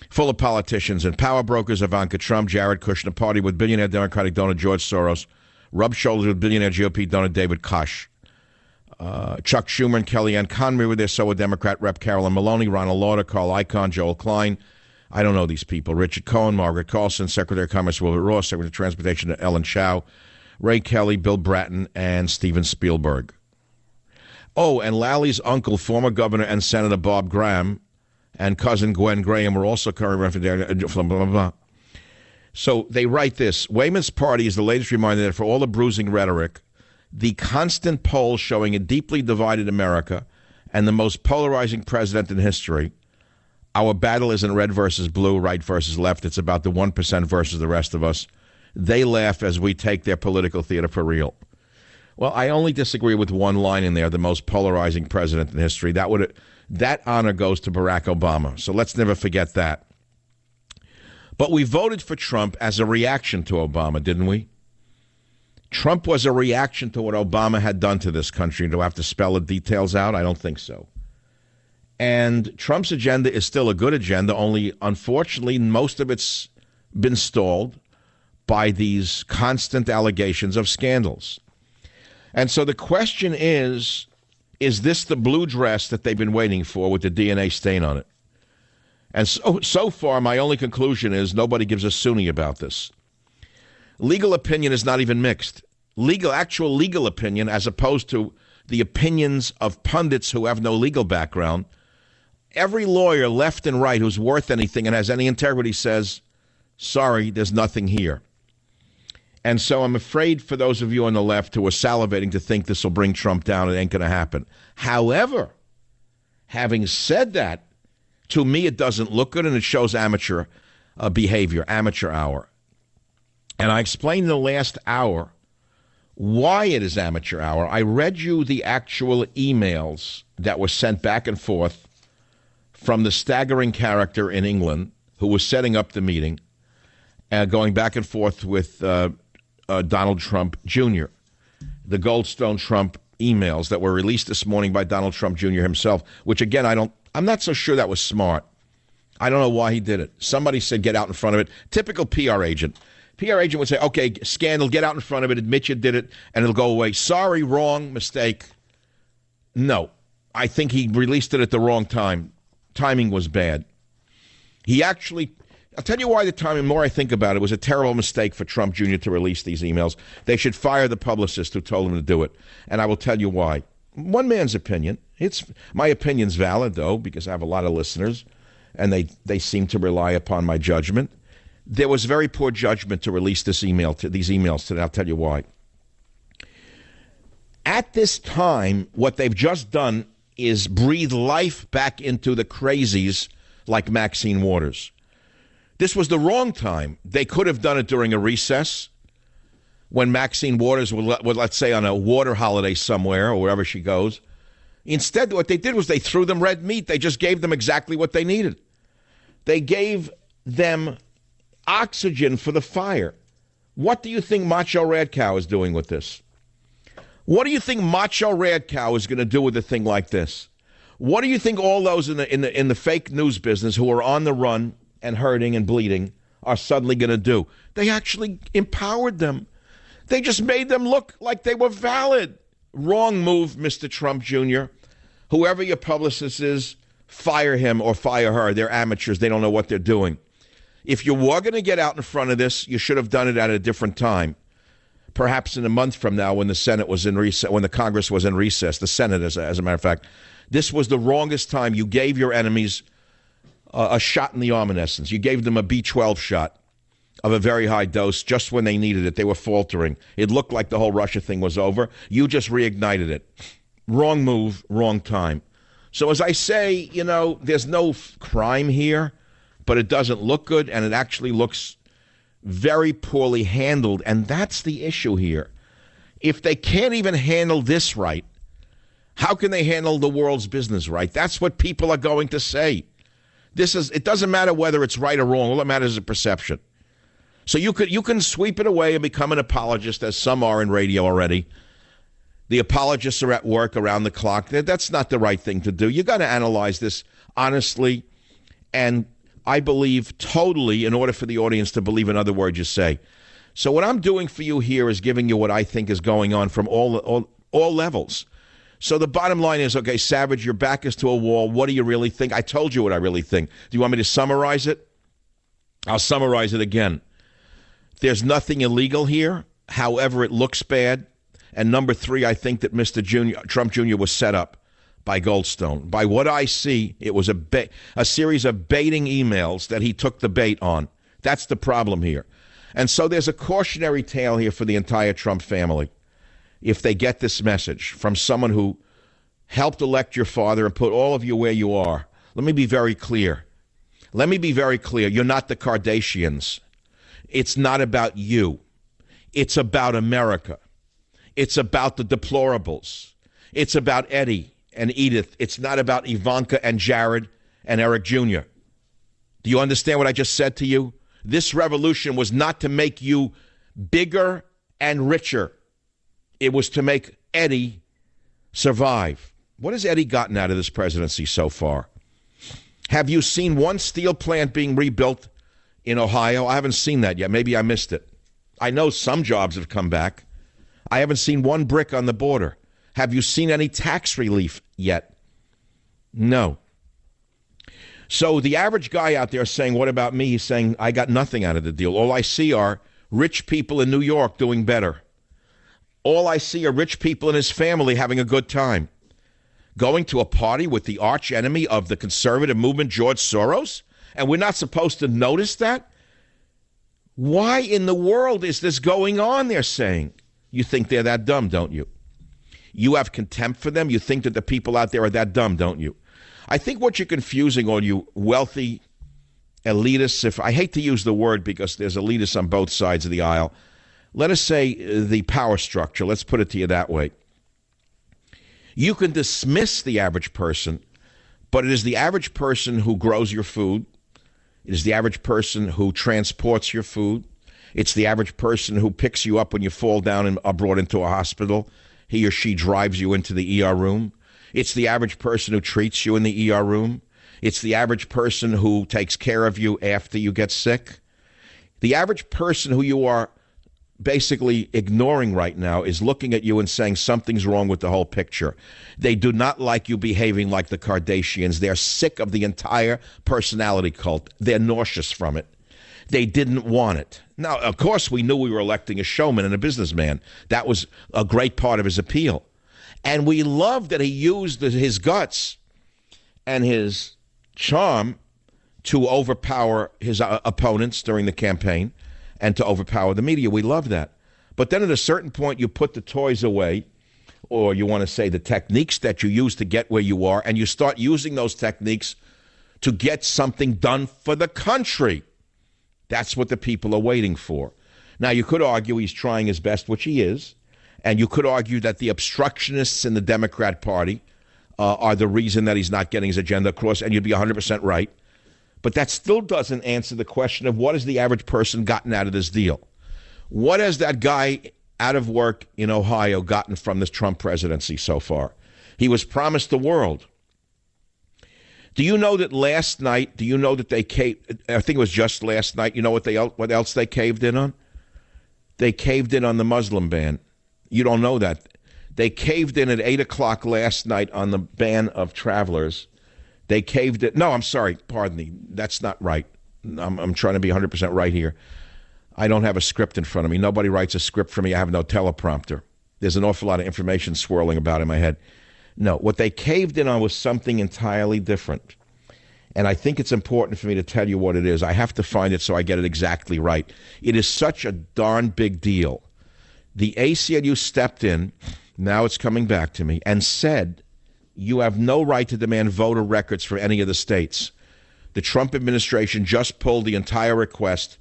Full of politicians and power brokers, Ivanka Trump, Jared Kushner, party with billionaire Democratic donor George Soros, rubbed shoulders with billionaire GOP donor David Koch. Chuck Schumer and Kellyanne Conway were there, so were Democrat Rep. Carolyn Maloney, Ronald Lauder, Carl Icahn, Joel Klein. I don't know these people. Richard Cohen, Margaret Carlson, Secretary of Commerce Wilbur Ross, Secretary of Transportation Ellen Chao, Ray Kelly, Bill Bratton, and Steven Spielberg. Oh, and Lally's uncle, former Governor and Senator Bob Graham, and cousin Gwen Graham were also current there. Blah, blah, blah. So they write this. Weymouth's party is the latest reminder that for all the bruising rhetoric, the constant polls showing a deeply divided America and the most polarizing president in history, our battle isn't red versus blue, right versus left. It's about the 1% versus the rest of us. They laugh as we take their political theater for real. Well, I only disagree with one line in there, the most polarizing president in history. That honor goes to Barack Obama. So let's never forget that. But we voted for Trump as a reaction to Obama, didn't we? Trump was a reaction to what Obama had done to this country. Do I have to spell the details out? I don't think so. And Trump's agenda is still a good agenda, only unfortunately most of it's been stalled by these constant allegations of scandals. And so the question is this the blue dress that they've been waiting for with the DNA stain on it? And so far, my only conclusion is nobody gives a Sunni about this. Legal opinion is not even mixed. actual legal opinion, as opposed to the opinions of pundits who have no legal background. Every lawyer, left and right, who's worth anything and has any integrity says, sorry, there's nothing here. And so I'm afraid for those of you on the left who are salivating to think this will bring Trump down, it ain't going to happen. However, having said that, to me it doesn't look good, and it shows amateur behavior, amateur hour. And I explained in the last hour why it is amateur hour. I read you the actual emails that were sent back and forth from the staggering character in England who was setting up the meeting, going back and forth with Donald Trump Jr., the Goldstone Trump emails that were released this morning by Donald Trump Jr. himself, which, again, I'm not so sure that was smart. I don't know why he did it. Somebody said get out in front of it. Typical PR agent. PR agent would say, okay, scandal, get out in front of it, admit you did it, and it'll go away. Sorry, wrong, mistake. No, I think he released it at the wrong time. Timing was bad. I'll tell you why the more I think about it, was a terrible mistake for Trump Jr. to release these emails. They should fire the publicist who told him to do it. And I will tell you why. One man's opinion. My opinion's valid, though, because I have a lot of listeners, and they seem to rely upon my judgment. There was very poor judgment to release these emails today. I'll tell you why. At this time, what they've just done is breathe life back into the crazies like Maxine Waters. This was the wrong time. They could have done it during a recess when Maxine Waters would, let's say, on a water holiday somewhere or wherever she goes. Instead, what they did was they threw them red meat. They just gave them exactly what they needed. They gave them oxygen for the fire. What do you think Macho Rad Cow is doing with this? What do you think Macho Rad Cow is going to do with a thing like this? What do you think all those in the fake news business who are on the run and hurting and bleeding are suddenly going to do? They actually empowered them. They just made them look like they were valid. Wrong move, Mr. Trump Jr. Whoever your publicist is, fire him or fire her. They're amateurs. They don't know what they're doing. If you were going to get out in front of this, you should have done it at a different time. Perhaps in a month from now, when the Senate was in recess, when the Congress was in recess, the Senate, as a matter of fact, this was the wrongest time. You gave your enemies a shot in the arm, in essence. You gave them a B12 shot of a very high dose just when they needed it. They were faltering. It looked like the whole Russia thing was over. You just reignited it. Wrong move, wrong time. So as I say, there's no crime here, but it doesn't look good, and it actually looks very poorly handled, and that's the issue here. If they can't even handle this right, how can they handle the world's business right? That's what people are going to say. It doesn't matter whether it's right or wrong. All that matters is a perception. So you can sweep it away and become an apologist, as some are in radio already. The apologists are at work around the clock. That's not the right thing to do. You got to analyze this honestly, and I believe totally, in order for the audience to believe in other words you say. So what I'm doing for you here is giving you what I think is going on from all levels. So the bottom line is, okay, Savage, your back is to a wall. What do you really think? I told you what I really think. Do you want me to summarize it? I'll summarize it again. There's nothing illegal here. However, it looks bad. And number three, I think that Mr. Trump Jr. was set up by Goldstone. By what I see, it was a series of baiting emails that he took the bait on. That's the problem here. And so there's a cautionary tale here for the entire Trump family. If they get this message from someone who helped elect your father and put all of you where you are, let me be very clear. You're not the Kardashians. It's not about you. It's about America. It's about the deplorables. It's about Eddie and Edith. It's not about Ivanka and Jared and Eric Jr. Do you understand what I just said to you? This revolution was not to make you bigger and richer. It was to make Eddie survive. What has Eddie gotten out of this presidency so far? Have you seen one steel plant being rebuilt in Ohio? I haven't seen that yet. Maybe I missed it. I know some jobs have come back. I haven't seen one brick on the border. Have you seen any tax relief yet? No. So the average guy out there saying, what about me? He's saying, I got nothing out of the deal. All I see are rich people in New York doing better. All I see are rich people and his family having a good time. Going to a party with the arch enemy of the conservative movement, George Soros? And we're not supposed to notice that? Why in the world is this going on, they're saying? You think they're that dumb, don't you? You have contempt for them? You think that the people out there are that dumb, don't you? I think what you're confusing, all you wealthy elitists, I hate to use the word because there's elitists on both sides of the aisle. Let us say the power structure. Let's put it to you that way. You can dismiss the average person, but it is the average person who grows your food. It is the average person who transports your food. It's the average person who picks you up when you fall down and are brought into a hospital. He or she drives you into the ER room. It's the average person who treats you in the ER room. It's the average person who takes care of you after you get sick. The average person who you are basically ignoring right now is looking at you and saying something's wrong with the whole picture. They do not like you behaving like the Kardashians. They're sick of the entire personality cult. They're nauseous from it. They didn't want it. Now, of course, we knew we were electing a showman and a businessman. That was a great part of his appeal. And we loved that he used his guts and his charm to overpower his opponents during the campaign and to overpower the media. We love that. But then at a certain point, you put the toys away, or you want to say the techniques that you use to get where you are, and you start using those techniques to get something done for the country. That's what the people are waiting for. Now, you could argue he's trying his best, which he is, and you could argue that the obstructionists in the Democrat Party are the reason that he's not getting his agenda across, and you'd be 100% right. But that still doesn't answer the question of what has the average person gotten out of this deal? What has that guy out of work in Ohio gotten from this Trump presidency so far? He was promised the world. Do you know that last night, they caved, I think it was just last night, you know what else they caved in on? They caved in on the Muslim ban. You don't know that. They caved in at 8 o'clock last night on the ban of travelers. They caved it. No, I'm sorry. Pardon me. That's not right. I'm trying to be 100% right here. I don't have a script in front of me. Nobody writes a script for me. I have no teleprompter. There's an awful lot of information swirling about in my head. No, what they caved in on was something entirely different. And I think it's important for me to tell you what it is. I have to find it so I get it exactly right. It is such a darn big deal. The ACLU stepped in, now it's coming back to me, and said, you have no right to demand voter records for any of the states. The Trump administration just pulled the entire request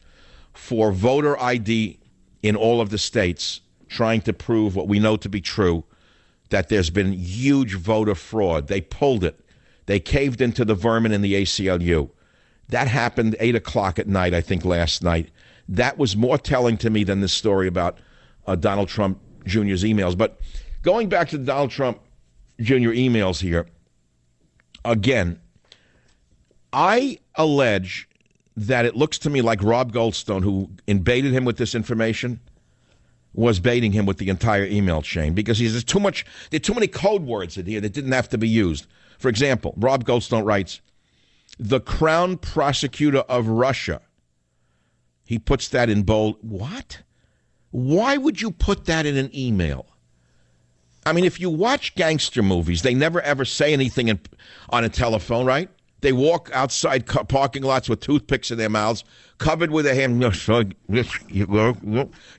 for voter ID in all of the states, trying to prove what we know to be true, that there's been huge voter fraud. They pulled it. They caved into the vermin in the ACLU. That happened 8 o'clock at night, I think, last night. That was more telling to me than this story about Donald Trump Jr.'s emails. But going back to the Donald Trump Jr. emails here, again, I allege that it looks to me like Rob Goldstone, who invaded him with this information, was baiting him with the entire email chain, because there are too many code words in here that didn't have to be used. For example, Rob Goldstone writes, the Crown Prosecutor of Russia. He puts that in bold. What? Why would you put that in an email? I mean, if you watch gangster movies, they never ever say anything on a telephone, right? They walk outside parking lots with toothpicks in their mouths, covered with a hand.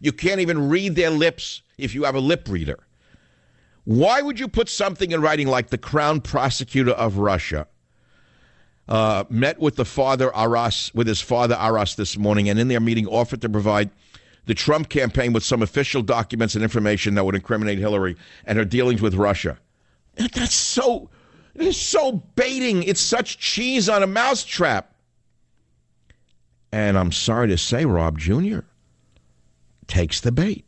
You can't even read their lips if you have a lip reader. Why would you put something in writing like the Crown Prosecutor of Russia met with his father Aras this morning, and in their meeting offered to provide the Trump campaign with some official documents and information that would incriminate Hillary and her dealings with Russia? It is so baiting. It's such cheese on a mousetrap. And I'm sorry to say, Rob Jr. takes the bait.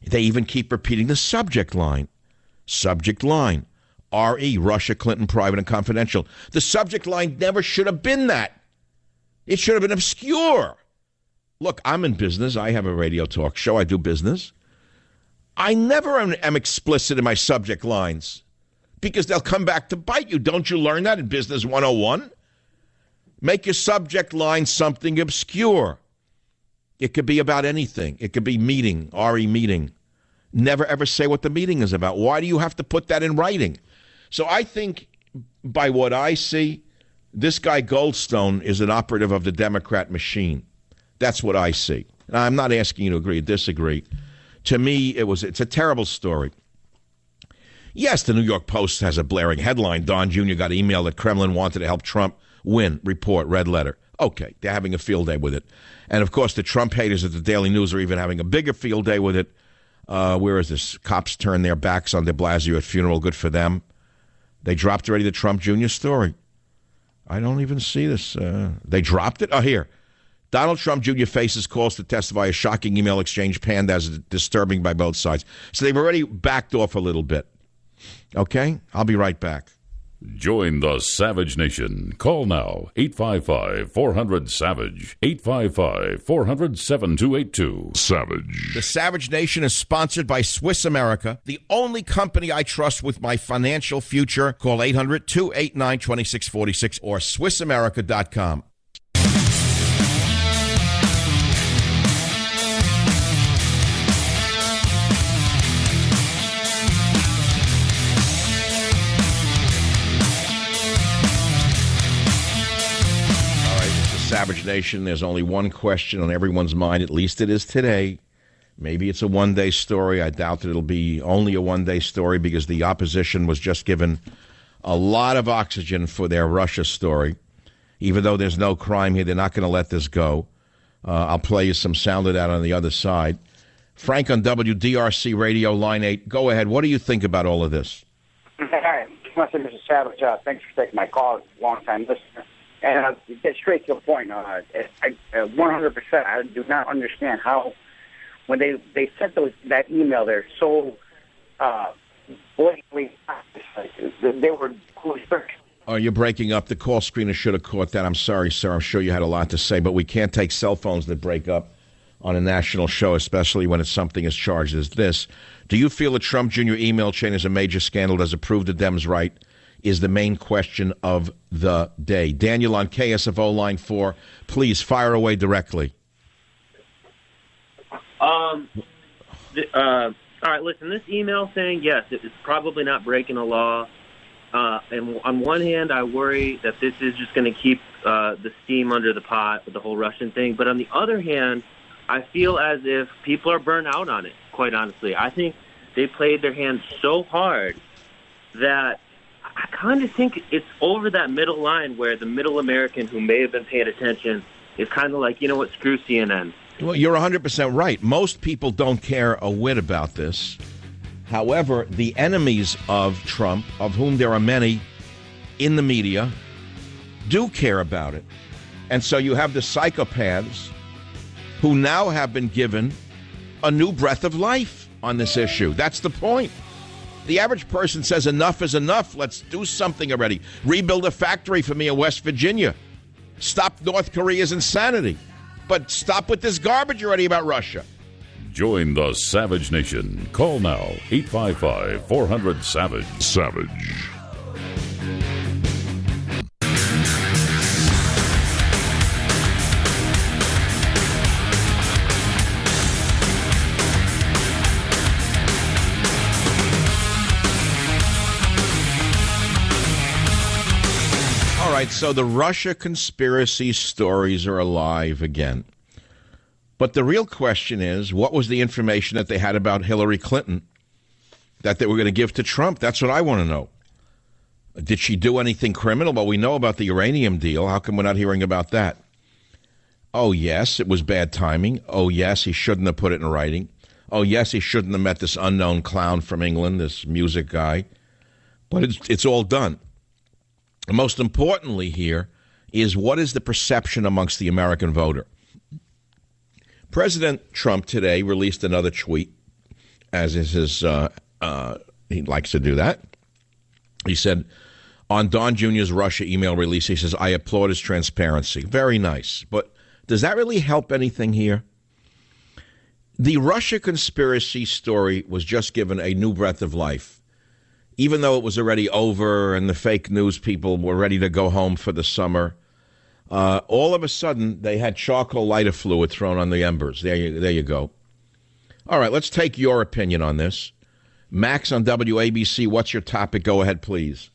They even keep repeating the subject line. Subject line, R.E., Russia, Clinton, private and confidential. The subject line never should have been that. It should have been obscure. Look, I'm in business. I have a radio talk show. I do business. I never am explicit in my subject lines because they'll come back to bite you. Don't you learn that in Business 101? Make your subject line something obscure. It could be about anything. It could be meeting, R.E. meeting. never ever say what the meeting is about. Why do you have to put that in writing? So I think, by what I see, this guy Goldstone is an operative of the Democrat machine. That's what I see. Now, I'm not asking you to agree or disagree. To me, it's a terrible story. Yes, the New York Post has a blaring headline. Don Jr. got email that Kremlin wanted to help Trump win. Report, red letter. Okay, they're having a field day with it. And, of course, the Trump haters at the Daily News are even having a bigger field day with it. Where is this? Cops turn their backs on de Blasio at funeral. Good for them. They dropped already the Trump Jr. story. I don't even see this. They dropped it? Oh, here. Donald Trump Jr. faces calls to testify. A shocking email exchange panned as disturbing by both sides. So they've already backed off a little bit. Okay? I'll be right back. Join the Savage Nation. Call now, 855-400-SAVAGE, 855-400-7282. Savage. The Savage Nation is sponsored by Swiss America, the only company I trust with my financial future. Call 800-289-2646 or SwissAmerica.com. Savage Nation, there's only one question on everyone's mind, at least it is today. Maybe it's a one-day story. I doubt that it'll be only a one-day story because the opposition was just given a lot of oxygen for their Russia story. Even though there's no crime here, they're not going to let this go. I'll play you some sound of that on the other side. Frank on WDRC Radio, Line 8. Go ahead. What do you think about all of this? Hi, Mr. Savage. Thanks for taking my call. Long-time listener. And get straight to the point. 100%. I do not understand how, when they sent that email, they're so blatantly, they were. Oh, you're breaking up. The call screener should have caught that. I'm sorry, sir. I'm sure you had a lot to say, but we can't take cell phones that break up on a national show, especially when it's something as charged as this. Do you feel the Trump Jr. email chain is a major scandal? Does it prove the Dems right? Is the main question of the day. Daniel on KSFO line 4, please fire away directly. All right, listen, this email saying, yes, it's probably not breaking a law. And on one hand, I worry that this is just going to keep the steam under the pot with the whole Russian thing. But on the other hand, I feel as if people are burnt out on it, quite honestly. I think they played their hand so hard that I kind of think it's over that middle line where the middle American who may have been paying attention is kind of like, you know what, screw CNN. Well, you're 100% right. Most people don't care a whit about this. However, the enemies of Trump, of whom there are many in the media, do care about it. And so you have the psychopaths who now have been given a new breath of life on this issue. That's the point. The average person says enough is enough. Let's do something already. Rebuild a factory for me in West Virginia. Stop North Korea's insanity. But stop with this garbage already about Russia. Join the Savage Nation. Call now, 855-400-SAVAGE. Savage. All right, so the Russia conspiracy stories are alive again. But the real question is, what was the information that they had about Hillary Clinton that they were going to give to Trump? That's what I want to know. Did she do anything criminal? Well, we know about the uranium deal. How come we're not hearing about that? Oh, yes, it was bad timing. Oh, yes, he shouldn't have put it in writing. Oh, yes, he shouldn't have met this unknown clown from England, this music guy. But it's all done. And most importantly here is, what is the perception amongst the American voter? President Trump today released another tweet, as is his, he likes to do that. He said, on Don Jr.'s Russia email release, he says, I applaud his transparency. Very nice. But does that really help anything here? The Russia conspiracy story was just given a new breath of life. Even though it was already over and the fake news people were ready to go home for the summer, all of a sudden they had charcoal lighter fluid thrown on the embers. There you go. All right, let's take your opinion on this. Max on WABC, what's your topic? Go ahead, please.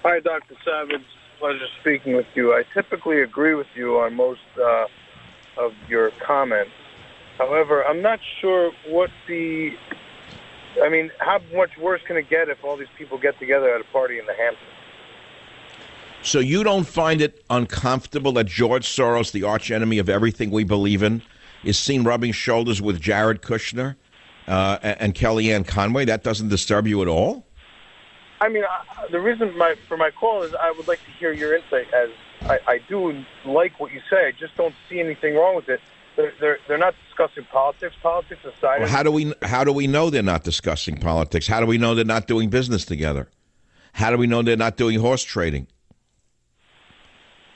Hi, Dr. Savage. Pleasure speaking with you. I typically agree with you on most of your comments. However, I'm not sure how much worse can it get if all these people get together at a party in the Hamptons? So you don't find it uncomfortable that George Soros, the archenemy of everything we believe in, is seen rubbing shoulders with Jared Kushner and Kellyanne Conway? That doesn't disturb you at all? I mean, the reason for my call is I would like to hear your insight, as I do like what you say. I just don't see anything wrong with it. They're not discussing politics. Politics aside. Well, how do we know they're not discussing politics? How do we know they're not doing business together? How do we know they're not doing horse trading?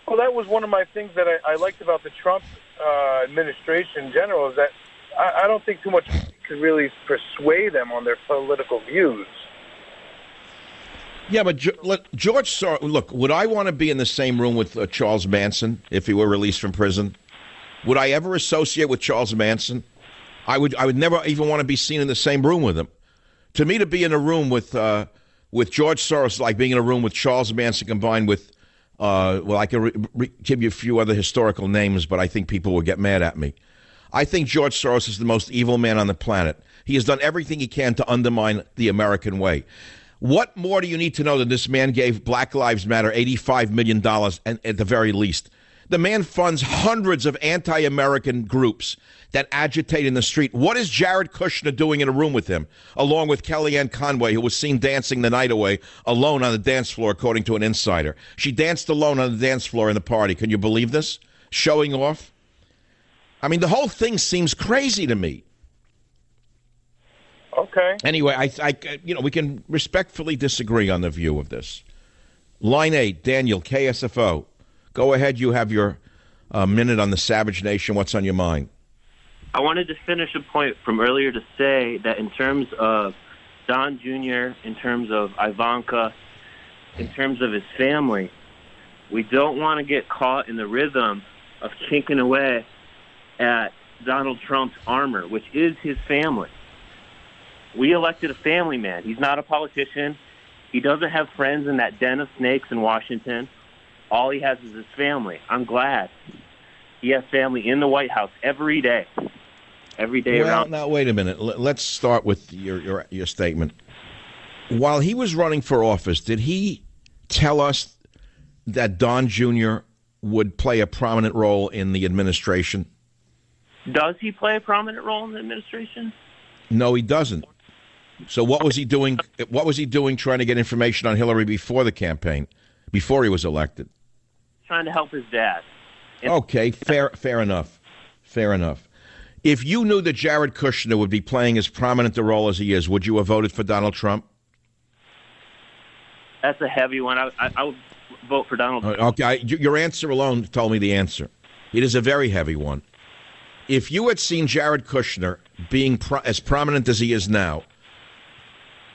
Well, that was one of my things that I liked about the Trump administration in general, is that I don't think too much could really persuade them on their political views. Yeah, but George Soros, look, would I want to be in the same room with Charles Manson if he were released from prison? Would I ever associate with Charles Manson? I would never even want to be seen in the same room with him. To me, to be in a room with George Soros is like being in a room with Charles Manson combined with, I can give you a few other historical names, but I think people will get mad at me. I think George Soros is the most evil man on the planet. He has done everything he can to undermine the American way. What more do you need to know than this man gave Black Lives Matter $85 million at the very least? The man funds hundreds of anti-American groups that agitate in the street. What is Jared Kushner doing in a room with him, along with Kellyanne Conway, who was seen dancing the night away alone on the dance floor, according to an insider? She danced alone on the dance floor in the party. Can you believe this? Showing off? I mean, the whole thing seems crazy to me. Okay. Anyway, I we can respectfully disagree on the view of this. Line 8, Daniel, KSFO. Go ahead. You have your minute on the Savage Nation. What's on your mind? I wanted to finish a point from earlier to say that in terms of Don Jr., in terms of Ivanka, in terms of his family, we don't want to get caught in the rhythm of chinking away at Donald Trump's armor, which is his family. We elected a family man. He's not a politician. He doesn't have friends in that den of snakes in Washington. All he has is his family. I'm glad he has family in the White House every day. Every day around. Now, wait a minute. Let's start with your statement. While he was running for office, did he tell us that Don Jr. would play a prominent role in the administration? Does he play a prominent role in the administration? No, he doesn't. So what was he doing? What was he doing trying to get information on Hillary before the campaign, before he was elected? Trying to help his dad. Okay, fair enough. Fair enough. If you knew that Jared Kushner would be playing as prominent a role as he is, would you have voted for Donald Trump? That's a heavy one. I would vote for Donald Trump. Okay, your answer alone told me the answer. It is a very heavy one. If you had seen Jared Kushner being as prominent as he is now,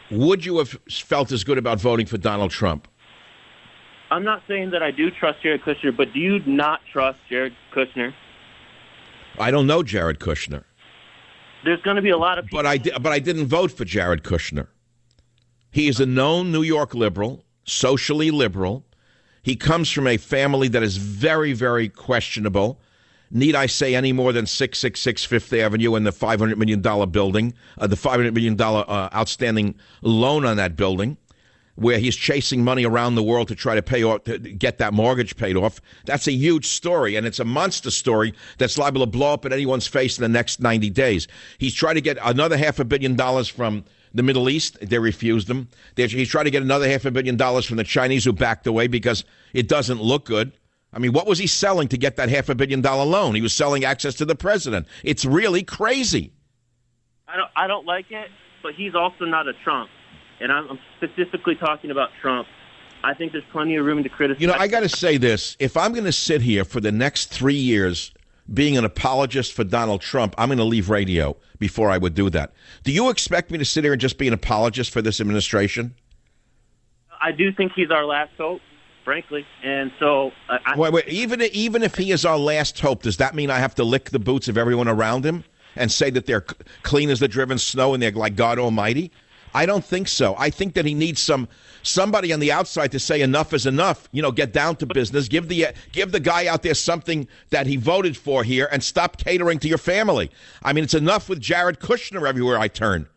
would you have felt as good about voting for Donald Trump? I'm not saying that I do trust Jared Kushner, but do you not trust Jared Kushner? I don't know Jared Kushner. There's going to be a lot of people. But I didn't vote for Jared Kushner. He is a known New York liberal, socially liberal. He comes from a family that is very, very questionable. Need I say any more than 666 Fifth Avenue and the $500 million building, the $500 million outstanding loan on that building, where he's chasing money around the world to try to pay off, to get that mortgage paid off. That's a huge story, and it's a monster story that's liable to blow up in anyone's face in the next 90 days. He's trying to get another $500 million from the Middle East. They refused him. He's trying to get another $500 million from the Chinese, who backed away because it doesn't look good. I mean, what was he selling to get that $500 million loan? He was selling access to the president. It's really crazy. I don't like it, but he's also not a Trump. And I'm specifically talking about Trump. I think there's plenty of room to criticize. You know, I got to say this. If I'm going to sit here for the next 3 years being an apologist for Donald Trump, I'm going to leave radio before I would do that. Do you expect me to sit here and just be an apologist for this administration? I do think he's our last hope, frankly. And so... wait, even if he is our last hope, does that mean I have to lick the boots of everyone around him? and say that they're clean as the driven snow and they're like God Almighty? I don't think so. I think that he needs somebody on the outside to say enough is enough. Get down to business. Give the guy out there something that he voted for here, and stop catering to your family. I mean, it's enough with Jared Kushner everywhere I turn.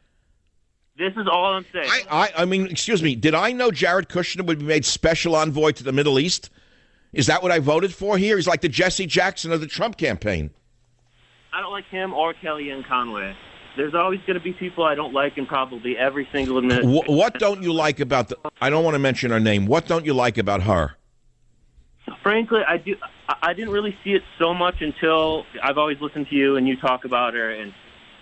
This is all I'm saying. I mean, excuse me. Did I know Jared Kushner would be made special envoy to the Middle East? Is that what I voted for here? He's like the Jesse Jackson of the Trump campaign. I don't like him or Kellyanne Conway. There's always going to be people I don't like in probably every single administration. What don't you like about I don't want to mention her name. What don't you like about her? Frankly, I didn't really see it so much until I've always listened to you and you talk about her, and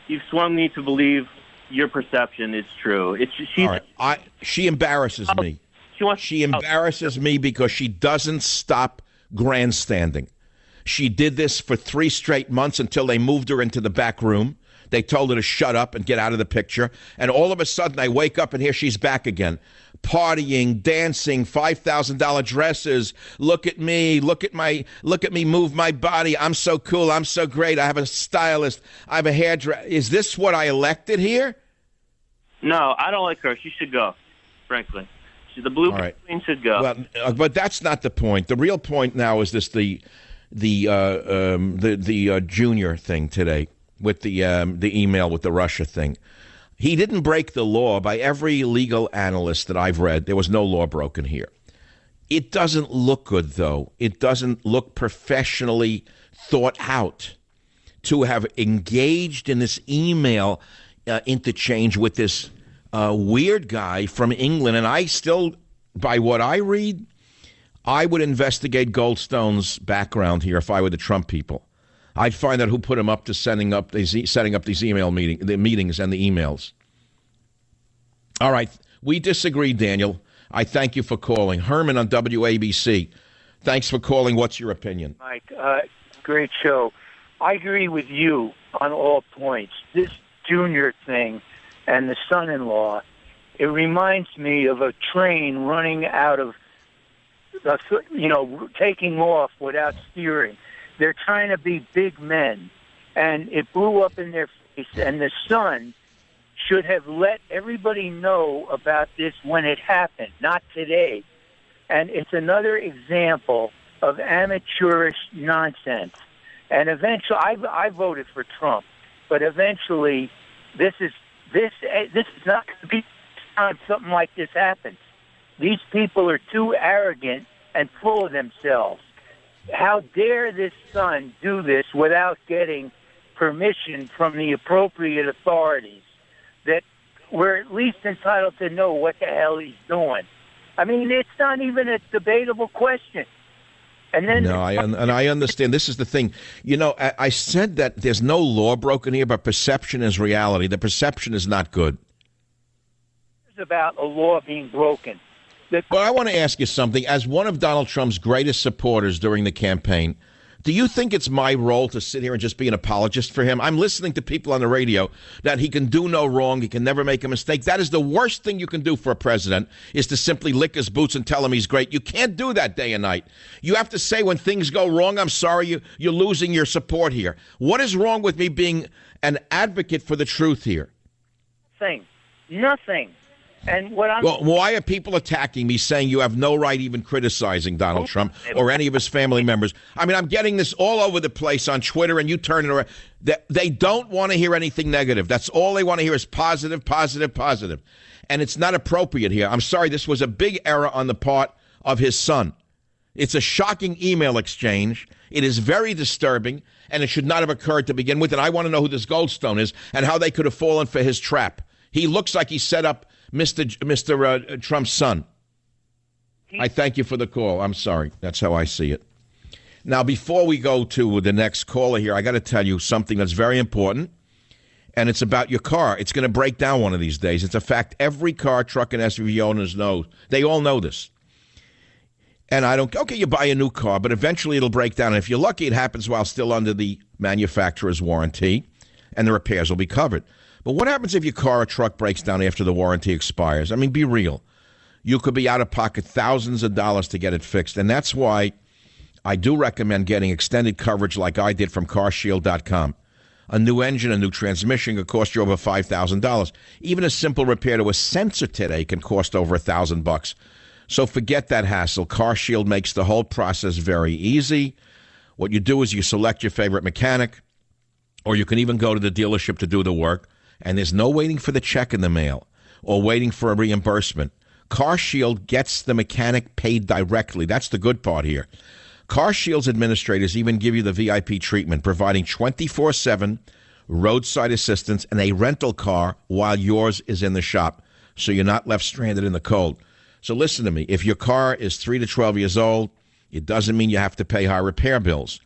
you've swung me to believe your perception is true. All right. She embarrasses me. She embarrasses me because she doesn't stop grandstanding. She did this for 3 straight months until they moved her into the back room. They told her to shut up and get out of the picture. And all of a sudden, I wake up and here she's back again. Partying, dancing, $5,000 dresses. Look at me move my body. I'm so cool. I'm so great. I have a stylist. I have a hairdresser. Is this what I elected here? No, I don't like her. She should go, frankly. The blue queen should go. Well, but that's not the point. The real point now is this: the Junior thing today with the email with the Russia thing. He didn't break the law. By every legal analyst that I've read, there was no law broken here. It doesn't look good, though. It doesn't look professionally thought out to have engaged in this email interchange with this weird guy from England. And I still, by what I read, I would investigate Goldstone's background here if I were the Trump people. I'd find out who put him up to setting up these meetings and the emails. All right. We disagree, Daniel. I thank you for calling. Herman on WABC. Thanks for calling. What's your opinion? Mike, great show. I agree with you on all points. This Junior thing and the son-in-law, it reminds me of a train running out of, taking off without steering. They're trying to be big men, and it blew up in their face, and the son should have let everybody know about this when it happened, not today. And it's another example of amateurish nonsense. And eventually, I voted for Trump, but eventually, this is not going to be the time something like this happens. These people are too arrogant and full of themselves. How dare this son do this without getting permission from the appropriate authorities that we're at least entitled to know what the hell he's doing? I mean, it's not even a debatable question. And then I understand. This is the thing. I said that there's no law broken here, but perception is reality. The perception is not good. It's about a law being broken. But I want to ask you something. As one of Donald Trump's greatest supporters during the campaign, do you think it's my role to sit here and just be an apologist for him? I'm listening to people on the radio that he can do no wrong, he can never make a mistake. That is the worst thing you can do for a president, is to simply lick his boots and tell him he's great. You can't do that day and night. You have to say when things go wrong, I'm sorry, you're losing your support here. What is wrong with me being an advocate for the truth here? Nothing. And why are people attacking me, saying you have no right even criticizing Donald Trump or any of his family members? I mean, I'm getting this all over the place on Twitter, and you turn it around. They don't want to hear anything negative. That's all they want to hear is positive, positive, positive. And it's not appropriate here. I'm sorry, this was a big error on the part of his son. It's a shocking email exchange. It is very disturbing, and it should not have occurred to begin with. And I want to know who this Goldstone is and how they could have fallen for his trap. He looks like he set up Mr. Trump's son. I thank you for the call. I'm sorry. That's how I see it. Now, before we go to the next caller here, I got to tell you something that's very important, and it's about your car. It's going to break down one of these days. It's a fact every car, truck, and SUV owners know. They all know this. And you buy a new car, but eventually it'll break down. And if you're lucky, it happens while still under the manufacturer's warranty, and the repairs will be covered. But what happens if your car or truck breaks down after the warranty expires? I mean, be real. You could be out of pocket thousands of dollars to get it fixed. And that's why I do recommend getting extended coverage like I did from CarShield.com. A new engine, a new transmission could cost you over $5,000. Even a simple repair to a sensor today can cost over $1,000. So forget that hassle. CarShield makes the whole process very easy. What you do is you select your favorite mechanic, or you can even go to the dealership to do the work, and there's no waiting for the check in the mail or waiting for a reimbursement. CarShield gets the mechanic paid directly. That's the good part here. CarShield's administrators even give you the VIP treatment, providing 24/7 roadside assistance and a rental car while yours is in the shop, so you're not left stranded in the cold. So listen to me. If your car is 3 to 12 years old, it doesn't mean you have to pay high repair bills.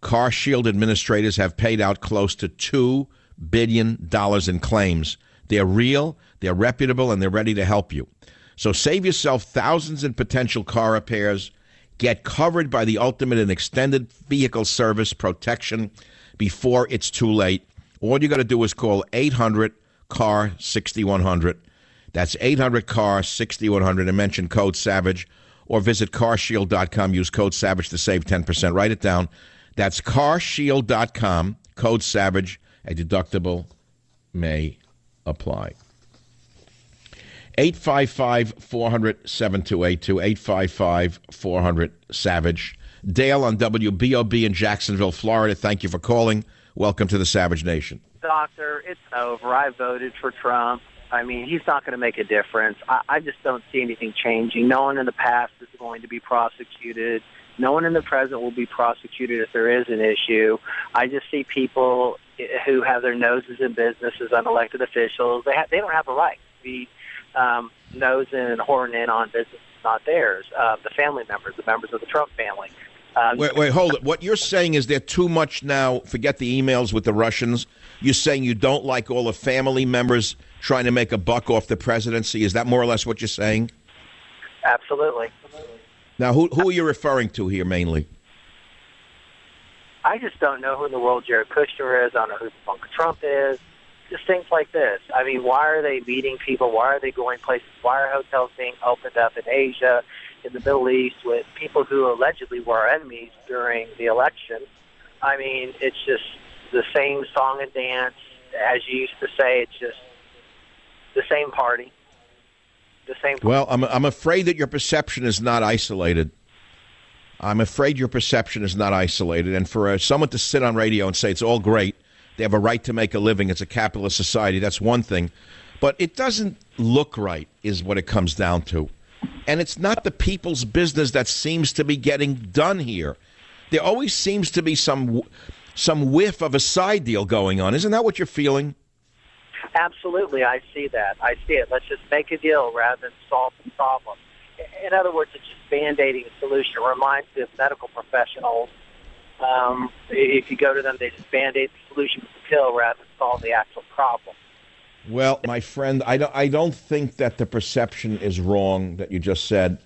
CarShield administrators have paid out close to $2 billion in claims. They're real, they're reputable, and they're ready to help you. So save yourself thousands in potential car repairs. Get covered by the ultimate and extended vehicle service protection before it's too late. All you got to do is call 800-CAR-6100. That's 800-CAR-6100 and mention code SAVAGE, or visit carshield.com. Use code SAVAGE to save 10%. Write it down. That's carshield.com, code SAVAGE. A deductible may apply. 855-400-7282, 855-400-SAVAGE. Dale on WBOB in Jacksonville, Florida. Thank you for calling. Welcome to the Savage Nation. Doctor, it's over. I voted for Trump. I mean, he's not going to make a difference. I just don't see anything changing. No one in the past is going to be prosecuted. No one in the present will be prosecuted if there is an issue. I just see people who have their noses in business as unelected officials. They don't have a right to be nosing and horning in on business not theirs. The family members, the members of the Trump family. Wait, hold it. What you're saying is there too much now, forget the emails with the Russians. You're saying you don't like all the family members trying to make a buck off the presidency. Is that more or less what you're saying? Absolutely. Now, who are you referring to here mainly? I just don't know who in the world Jared Kushner is. I don't know who Ivanka Trump is. Just things like this. I mean, why are they meeting people? Why are they going places? Why are hotels being opened up in Asia, in the Middle East, with people who allegedly were our enemies during the election? I mean, it's just the same song and dance. As you used to say, it's just the same party. The same party. Well, I'm afraid that your perception is not isolated. I'm afraid your perception is not isolated. And for someone to sit on radio and say it's all great, they have a right to make a living, it's a capitalist society, that's one thing. But it doesn't look right is what it comes down to. And it's not the people's business that seems to be getting done here. There always seems to be some whiff of a side deal going on. Isn't that what you're feeling? Absolutely, I see that. I see it. Let's just make a deal rather than solve the problem. In other words, it's just Band-Aiding a solution. It reminds me of medical professionals. If you go to them, they just Band-Aid the solution with the pill rather than solve the actual problem. Well, my friend, I don't think that the perception is wrong that you just said.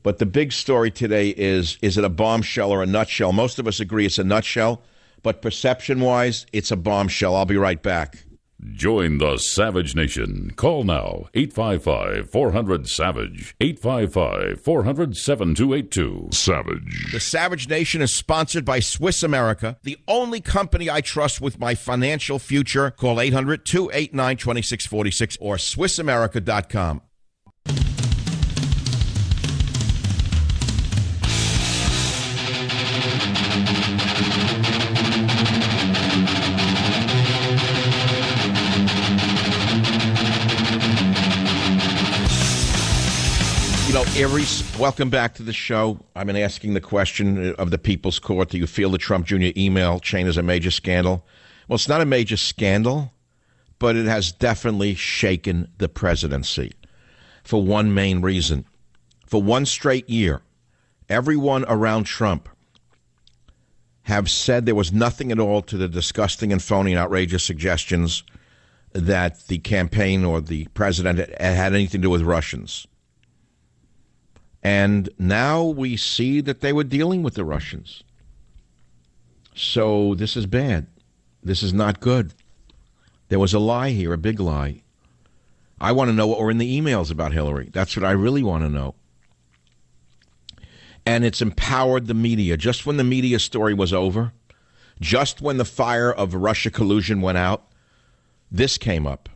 But the big story today is it a bombshell or a nutshell? Most of us agree it's a nutshell. But perception-wise, it's a bombshell. I'll be right back. Join the Savage Nation. Call now, 855-400-SAVAGE, 855-400-7282. Savage. The Savage Nation is sponsored by Swiss America, the only company I trust with my financial future. Call 800-289-2646 or SwissAmerica.com. Welcome back to the show. I've been asking the question of the People's Court, do you feel the Trump Jr. email chain is a major scandal? Well, it's not a major scandal, but it has definitely shaken the presidency for one main reason. For one straight year, everyone around Trump have said there was nothing at all to the disgusting and phony and outrageous suggestions that the campaign or the president had anything to do with Russians. And now we see that they were dealing with the Russians. So this is bad. This is not good. There was a lie here, a big lie. I want to know what were in the emails about Hillary. That's what I really want to know. And it's empowered the media. Just when the media story was over, just when the fire of Russia collusion went out, this came up.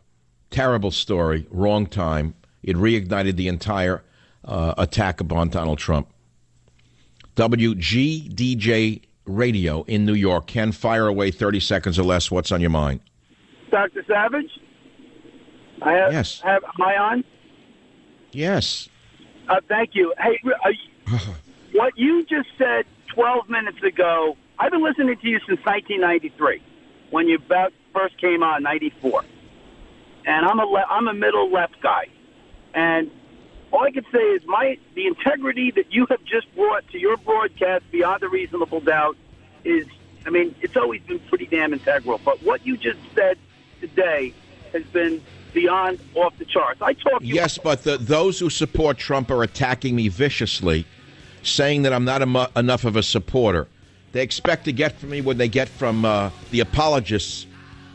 Terrible story, wrong time. It reignited the entire attack upon Donald Trump. WGDJ Radio in New York. Ken, fire away 30 seconds or less. What's on your mind? Dr. Savage? Yes. Am I on? Yes. Thank you. Hey, what you just said 12 minutes ago, I've been listening to you since 1993, when you first came on, 94. And I'm a middle left guy. And all I can say is the integrity that you have just brought to your broadcast beyond a reasonable doubt is, I mean, it's always been pretty damn integral. But what you just said today has been beyond off the charts. Yes, but those who support Trump are attacking me viciously, saying that I'm not enough of a supporter. They expect to get from me what they get from the apologists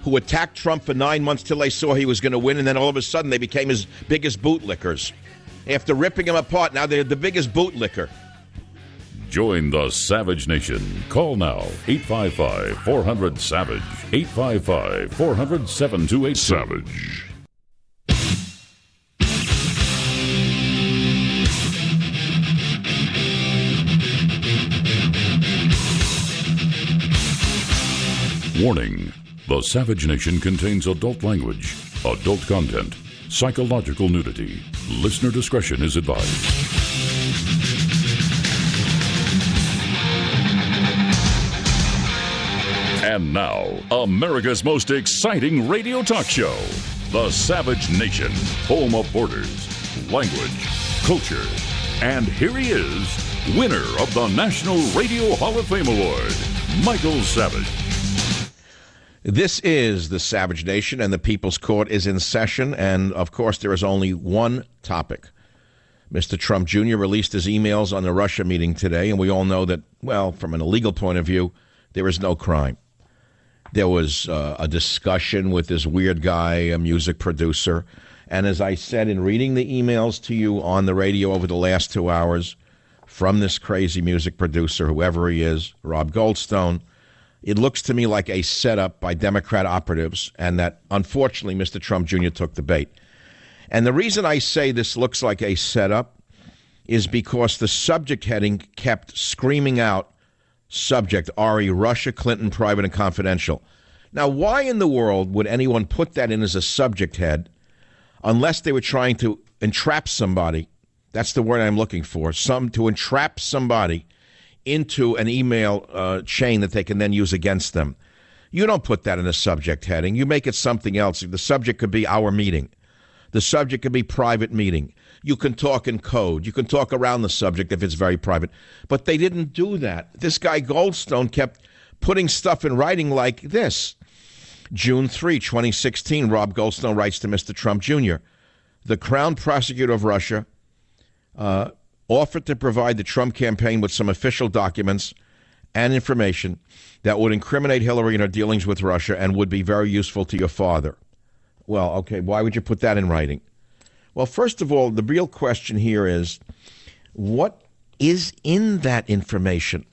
who attacked Trump for 9 months till they saw he was going to win, and then all of a sudden they became his biggest bootlickers. After ripping him apart, now they're the biggest bootlicker. Join the Savage Nation. Call now, 855-400-SAVAGE, 855-400-7282. Savage. Warning. The Savage Nation contains adult language, adult content, psychological nudity. Listener discretion is advised. And now, America's most exciting radio talk show, The Savage Nation, home of borders, language, culture. And here he is, winner of the National Radio Hall of Fame Award, Michael Savage. This is the Savage Nation, and the People's Court is in session, and of course there is only one topic. Mr. Trump Jr. released his emails on the Russia meeting today, and we all know that, well, from an illegal point of view, there is no crime. There was a discussion with this weird guy, a music producer, and as I said in reading the emails to you on the radio over the last 2 hours from this crazy music producer, whoever he is, Rob Goldstone, it looks to me like a setup by Democrat operatives, and that, unfortunately, Mr. Trump Jr. took the bait. And the reason I say this looks like a setup is because the subject heading kept screaming out, subject, RE, Russia, Clinton, private and confidential. Now, why in the world would anyone put that in as a subject head unless they were trying to entrap somebody? That's the word I'm looking for, to entrap somebody into an email chain that they can then use against them. You don't put that in a subject heading. You make it something else. The subject could be our meeting. The subject could be private meeting. You can talk in code. You can talk around the subject if it's very private. But they didn't do that. This guy Goldstone kept putting stuff in writing like this. June 3, 2016, Rob Goldstone writes to Mr. Trump Jr., the Crown Prosecutor of Russia offered to provide the Trump campaign with some official documents and information that would incriminate Hillary in her dealings with Russia and would be very useful to your father. Well, okay, why would you put that in writing? Well, first of all, the real question here is, what is in that information?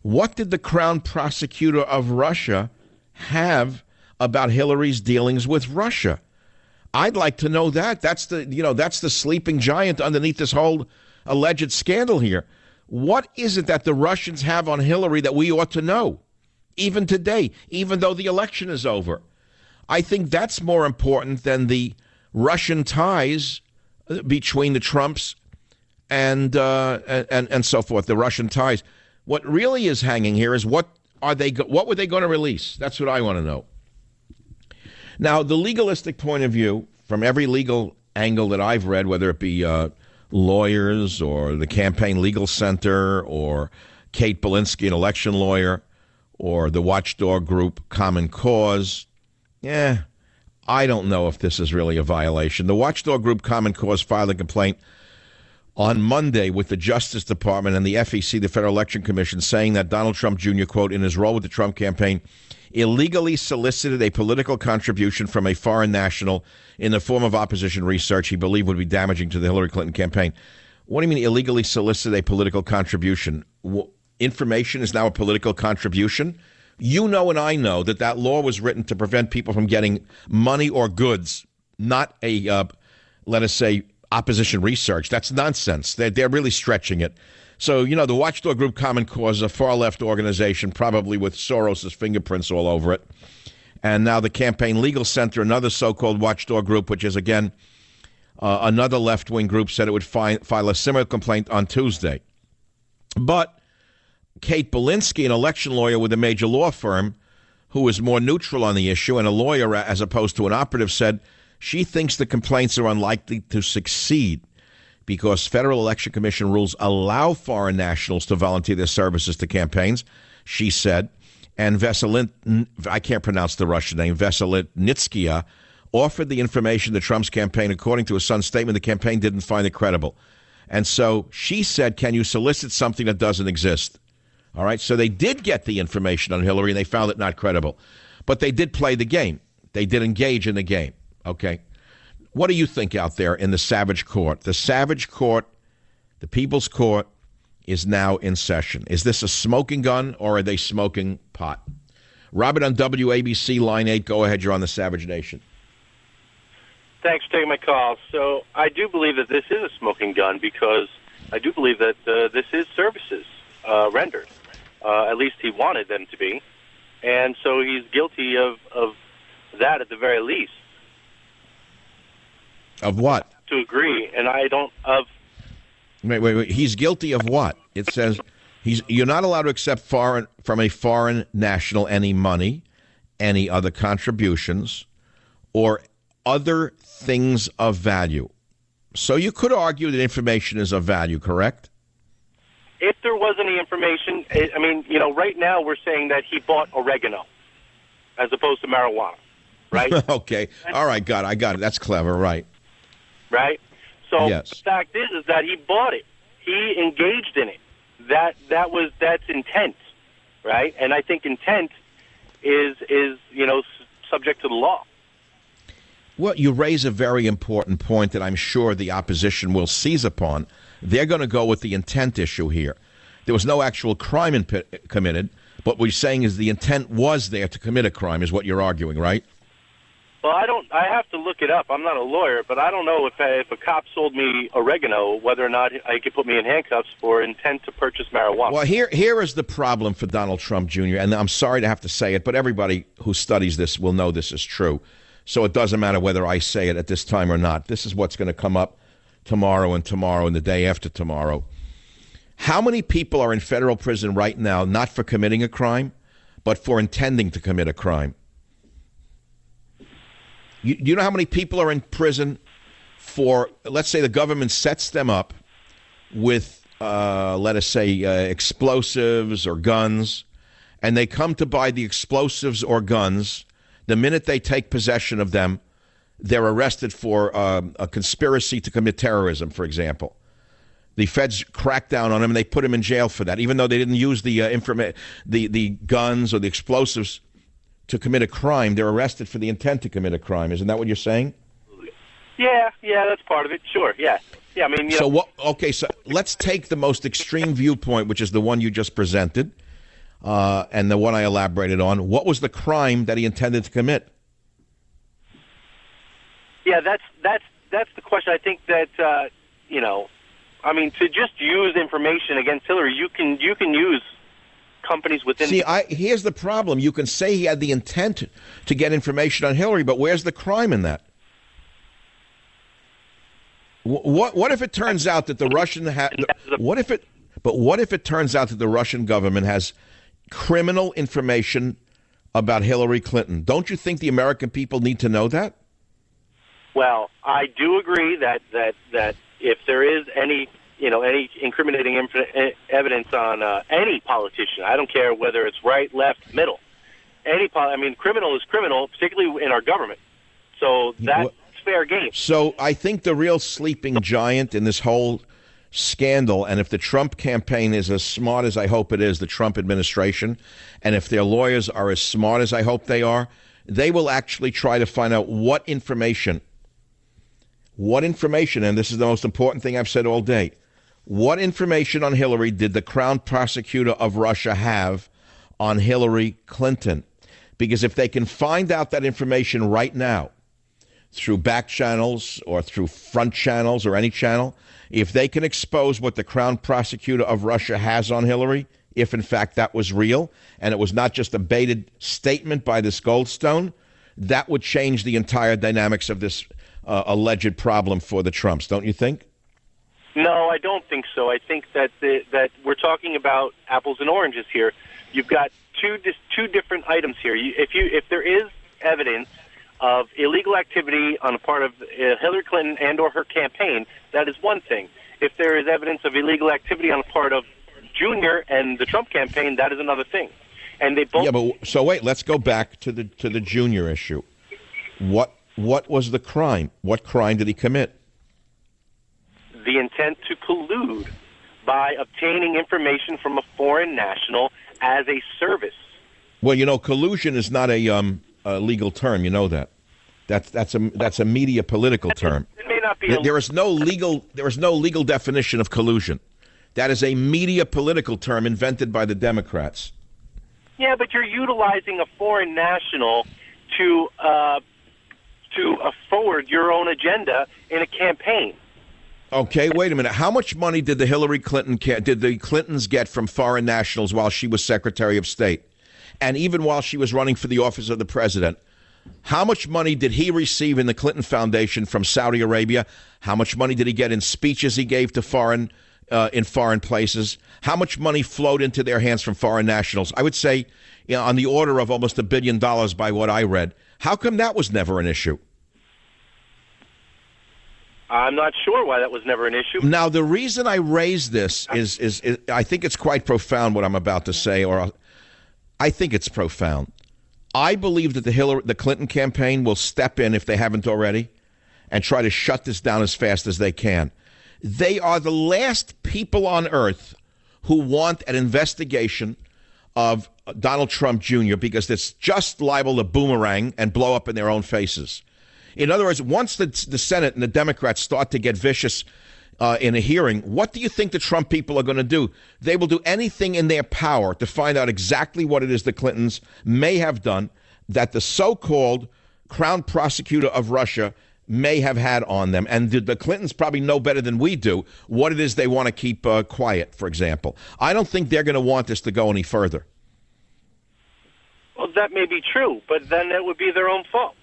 What did the Crown Prosecutor of Russia have about Hillary's dealings with Russia? I'd like to know that. That's the sleeping giant underneath this whole alleged scandal here. What is it that the Russians have on Hillary that we ought to know, even today, even though the election is over? I think that's more important than the Russian ties between the Trumps and so forth, the Russian ties. What really is hanging here is what were they going to release? That's what I want to know. Now, the legalistic point of view, from every legal angle that I've read, whether it be lawyers or the Campaign Legal Center or Kate Belinsky, an election lawyer, or the watchdog group Common Cause, I don't know if this is really a violation. The watchdog group Common Cause filed a complaint on Monday with the Justice Department and the FEC, the Federal Election Commission, saying that Donald Trump Jr., quote, in his role with the Trump campaign, illegally solicited a political contribution from a foreign national in the form of opposition research he believed would be damaging to the Hillary Clinton campaign. What do you mean illegally solicited a political contribution? Information is now a political contribution? You know and I know that that law was written to prevent people from getting money or goods, not a, let us say, opposition research. That's nonsense. They're really stretching it. So, you know, the watchdog group Common Cause is a far-left organization, probably with Soros's fingerprints all over it. And now the Campaign Legal Center, another so-called watchdog group, which is, again, another left-wing group, said it would file a similar complaint on Tuesday. But Kate Belinsky, an election lawyer with a major law firm, who is more neutral on the issue and a lawyer as opposed to an operative, said she thinks the complaints are unlikely to succeed because Federal Election Commission rules allow foreign nationals to volunteer their services to campaigns, she said. And I can't pronounce the Russian name, Veselnitskaya, offered the information to Trump's campaign. According to his son's statement, the campaign didn't find it credible. And so she said, can you solicit something that doesn't exist? All right, so they did get the information on Hillary, and they found it not credible. But they did play the game. They did engage in the game, okay? What do you think out there in the Savage Court? The Savage Court, the People's Court, is now in session. Is this a smoking gun, or are they smoking pot? Robert on WABC, line 8. Go ahead, you're on the Savage Nation. Thanks for taking my call. So I do believe that this is a smoking gun because I do believe that this is services rendered. At least he wanted them to be. And so he's guilty of that at the very least. Of what? To agree. And I don't... Wait. He's guilty of what? It says you're not allowed to accept from a foreign national any money, any other contributions, or other things of value. So you could argue that information is of value, correct? If there was any information, I mean, you know, right now we're saying that he bought oregano as opposed to marijuana, right? Okay. All right, I got it. That's clever, right? Right? So yes. The fact is that he bought it. He engaged in it. That's intent, right? And I think intent is you know, subject to the law. Well, you raise a very important point that I'm sure the opposition will seize upon. They're going to go with the intent issue here. There was no actual crime committed, but what you're saying is the intent was there to commit a crime, is what you're arguing, right? Well, I have to look it up. I'm not a lawyer, but I don't know if a cop sold me oregano, whether or not he could put me in handcuffs for intent to purchase marijuana. Well, here is the problem for Donald Trump Jr., and I'm sorry to have to say it, but everybody who studies this will know this is true. So it doesn't matter whether I say it at this time or not. This is what's going to come up tomorrow and the day after tomorrow. How many people are in federal prison right now, not for committing a crime, but for intending to commit a crime? You know how many people are in prison for, let's say the government sets them up with, let us say, explosives or guns, and they come to buy the explosives or guns. The minute they take possession of them, they're arrested for a conspiracy to commit terrorism, for example. The feds crack down on them, and they put them in jail for that, even though they didn't use the guns or the explosives to commit a crime. They're arrested for the intent to commit a crime. Isn't that what you're saying? Yeah, that's part of it. Sure, yeah. I mean, you know. What? Okay, so let's take the most extreme viewpoint, which is the one you just presented, and the one I elaborated on. What was the crime that he intended to commit? Yeah, that's the question. I think that you know, I mean, to just use information against Hillary, you can use companies within. See, here's the problem. You can say he had the intent to get information on Hillary, but where's the crime in that? What if it turns out that the Russian what if it turns out that the Russian government has criminal information about Hillary Clinton? Don't you think the American people need to know that? Well, I do agree that if there is any incriminating evidence on any politician, I don't care whether it's right, left, middle, criminal is criminal, particularly in our government. So that's fair game. So I think the real sleeping giant in this whole scandal, and if the Trump campaign is as smart as I hope it is, the Trump administration, and if their lawyers are as smart as I hope they are, they will actually try to find out what information, and this is the most important thing I've said all day, what information on Hillary did the Crown Prosecutor of Russia have on Hillary Clinton. Because if they can find out that information right now through back channels or through front channels or any channel, if they can expose what the Crown Prosecutor of Russia has on Hillary, if in fact that was real and it was not just a baited statement by this Goldstone, that would change the entire dynamics of this alleged problem for the Trumps, don't you think? No, I don't think so. I think that that we're talking about apples and oranges here. You've got two different items here. If there is evidence of illegal activity on the part of Hillary Clinton and or her campaign, that is one thing. If there is evidence of illegal activity on the part of Junior and the Trump campaign, that is another thing. And they both. Yeah, but so wait, let's go back to the Junior issue. What was the crime? What crime did he commit? The intent to collude by obtaining information from a foreign national as a service. Well, you know, collusion is not a legal term. You know that. That's a media political term. It may not be. There is no legal definition of collusion. That is a media political term invented by the Democrats. Yeah, but you're utilizing a foreign national to forward your own agenda in a campaign. Okay, wait a minute. How much money did the Clintons get from foreign nationals while she was Secretary of State? And even while she was running for the office of the president, how much money did he receive in the Clinton Foundation from Saudi Arabia? How much money did he get in speeches he gave to in foreign places? How much money flowed into their hands from foreign nationals? I would say, you know, on the order of almost $1 billion by what I read. How come that was never an issue? I'm not sure why that was never an issue. Now, the reason I raise this is I think it's quite profound what I'm about to say, or I think it's profound. I believe that the Clinton campaign will step in, if they haven't already, and try to shut this down as fast as they can. They are the last people on earth who want an investigation of Donald Trump Jr. because it's just liable to boomerang and blow up in their own faces. In other words, once the Senate and the Democrats start to get vicious in a hearing, what do you think the Trump people are going to do? They will do anything in their power to find out exactly what it is the Clintons may have done that the so-called Crown Prosecutor of Russia may have had on them. And the Clintons probably know better than we do what it is they want to keep quiet, for example. I don't think they're going to want this to go any further. Well, that may be true, but then that would be their own fault.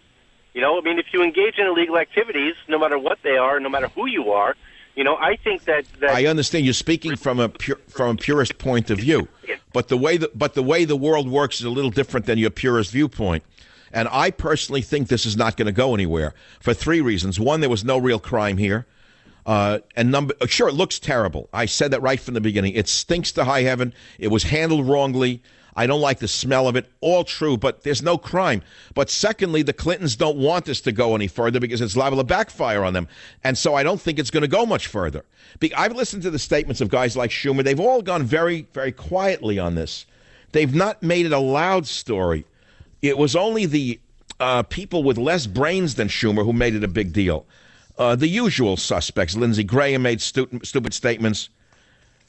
You know, I mean, if you engage in illegal activities, no matter what they are, no matter who you are, you know, I think that I understand you're speaking from a purist point of view, but the way the world works is a little different than your purist viewpoint. And I personally think this is not going to go anywhere for three reasons. One, there was no real crime here, and sure, it looks terrible. I said that right from the beginning. It stinks to high heaven. It was handled wrongly. I don't like the smell of it. All true, but there's no crime. But secondly, the Clintons don't want this to go any further because it's liable to backfire on them. And so I don't think it's going to go much further. I've listened to the statements of guys like Schumer. They've all gone very, very quietly on this. They've not made it a loud story. It was only the people with less brains than Schumer who made it a big deal. The usual suspects. Lindsey Graham made stupid statements.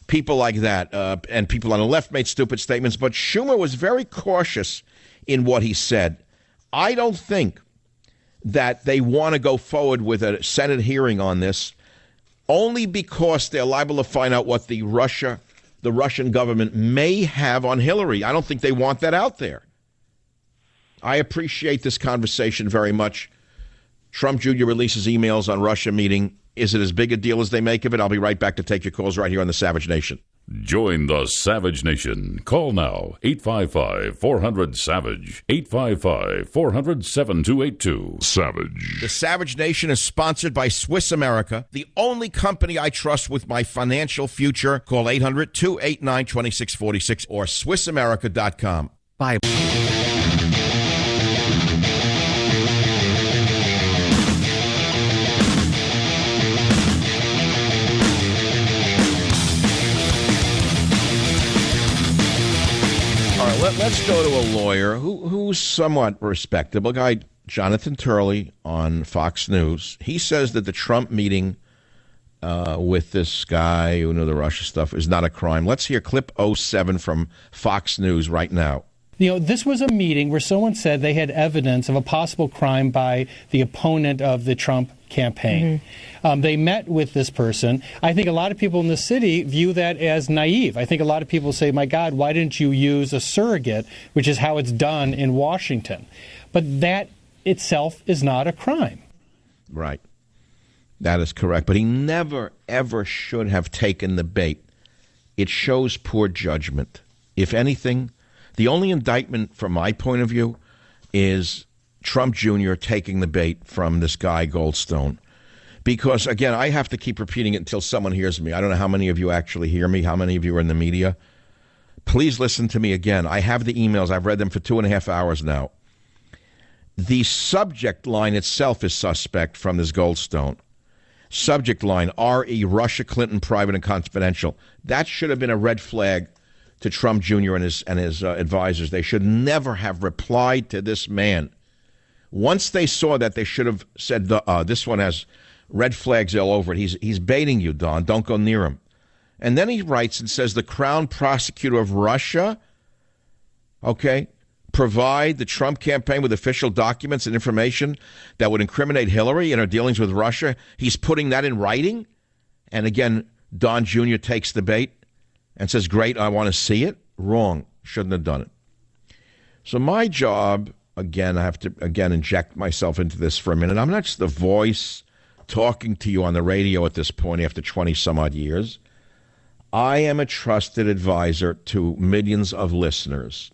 People like that, and people on the left made stupid statements, but Schumer was very cautious in what he said. I don't think that they want to go forward with a Senate hearing on this, only because they're liable to find out what the Russian government may have on Hillary. I don't think they want that out there. I appreciate this conversation very much. Trump Jr. releases emails on Russia meeting. Is it as big a deal as they make of it? I'll be right back to take your calls right here on the Savage Nation. Join the Savage Nation. Call now, 855-400-SAVAGE, 855-400-7282. Savage. The Savage Nation is sponsored by Swiss America, the only company I trust with my financial future. Call 800-289-2646 or SwissAmerica.com. Bye. Let's go to a lawyer who's somewhat respectable, a guy, Jonathan Turley on Fox News. He says that the Trump meeting with this guy who knew the Russia stuff is not a crime. Let's hear clip 07 from Fox News right now. This was a meeting where someone said they had evidence of a possible crime by the opponent of the Trump campaign. Mm-hmm. They met with this person. I think a lot of people in the city view that as naive. I think a lot of people say, my God, why didn't you use a surrogate, which is how it's done in Washington? But that itself is not a crime. Right. That is correct. But he never, ever should have taken the bait. It shows poor judgment. If anything, the only indictment from my point of view is Trump Jr. taking the bait from this guy Goldstone. Because, again, I have to keep repeating it until someone hears me. I don't know how many of you actually hear me, how many of you are in the media. Please listen to me again. I have the emails. I've read them for 2.5 hours now. The subject line itself is suspect from this Goldstone. Subject line, R.E. Russia, Clinton, private and confidential. That should have been a red flag to Trump Jr. and his advisors. They should never have replied to this man. Once they saw that, they should have said, this one has red flags all over it. He's baiting you, Don. Don't go near him. And then he writes and says, the Crown Prosecutor of Russia, provide the Trump campaign with official documents and information that would incriminate Hillary in her dealings with Russia. He's putting that in writing. And again, Don Jr. takes the bait and says, great, I want to see it. Wrong. Shouldn't have done it. So my job, again, I have to, inject myself into this for a minute. I'm not just the voice talking to you on the radio at this point after 20-some-odd years. I am a trusted advisor to millions of listeners.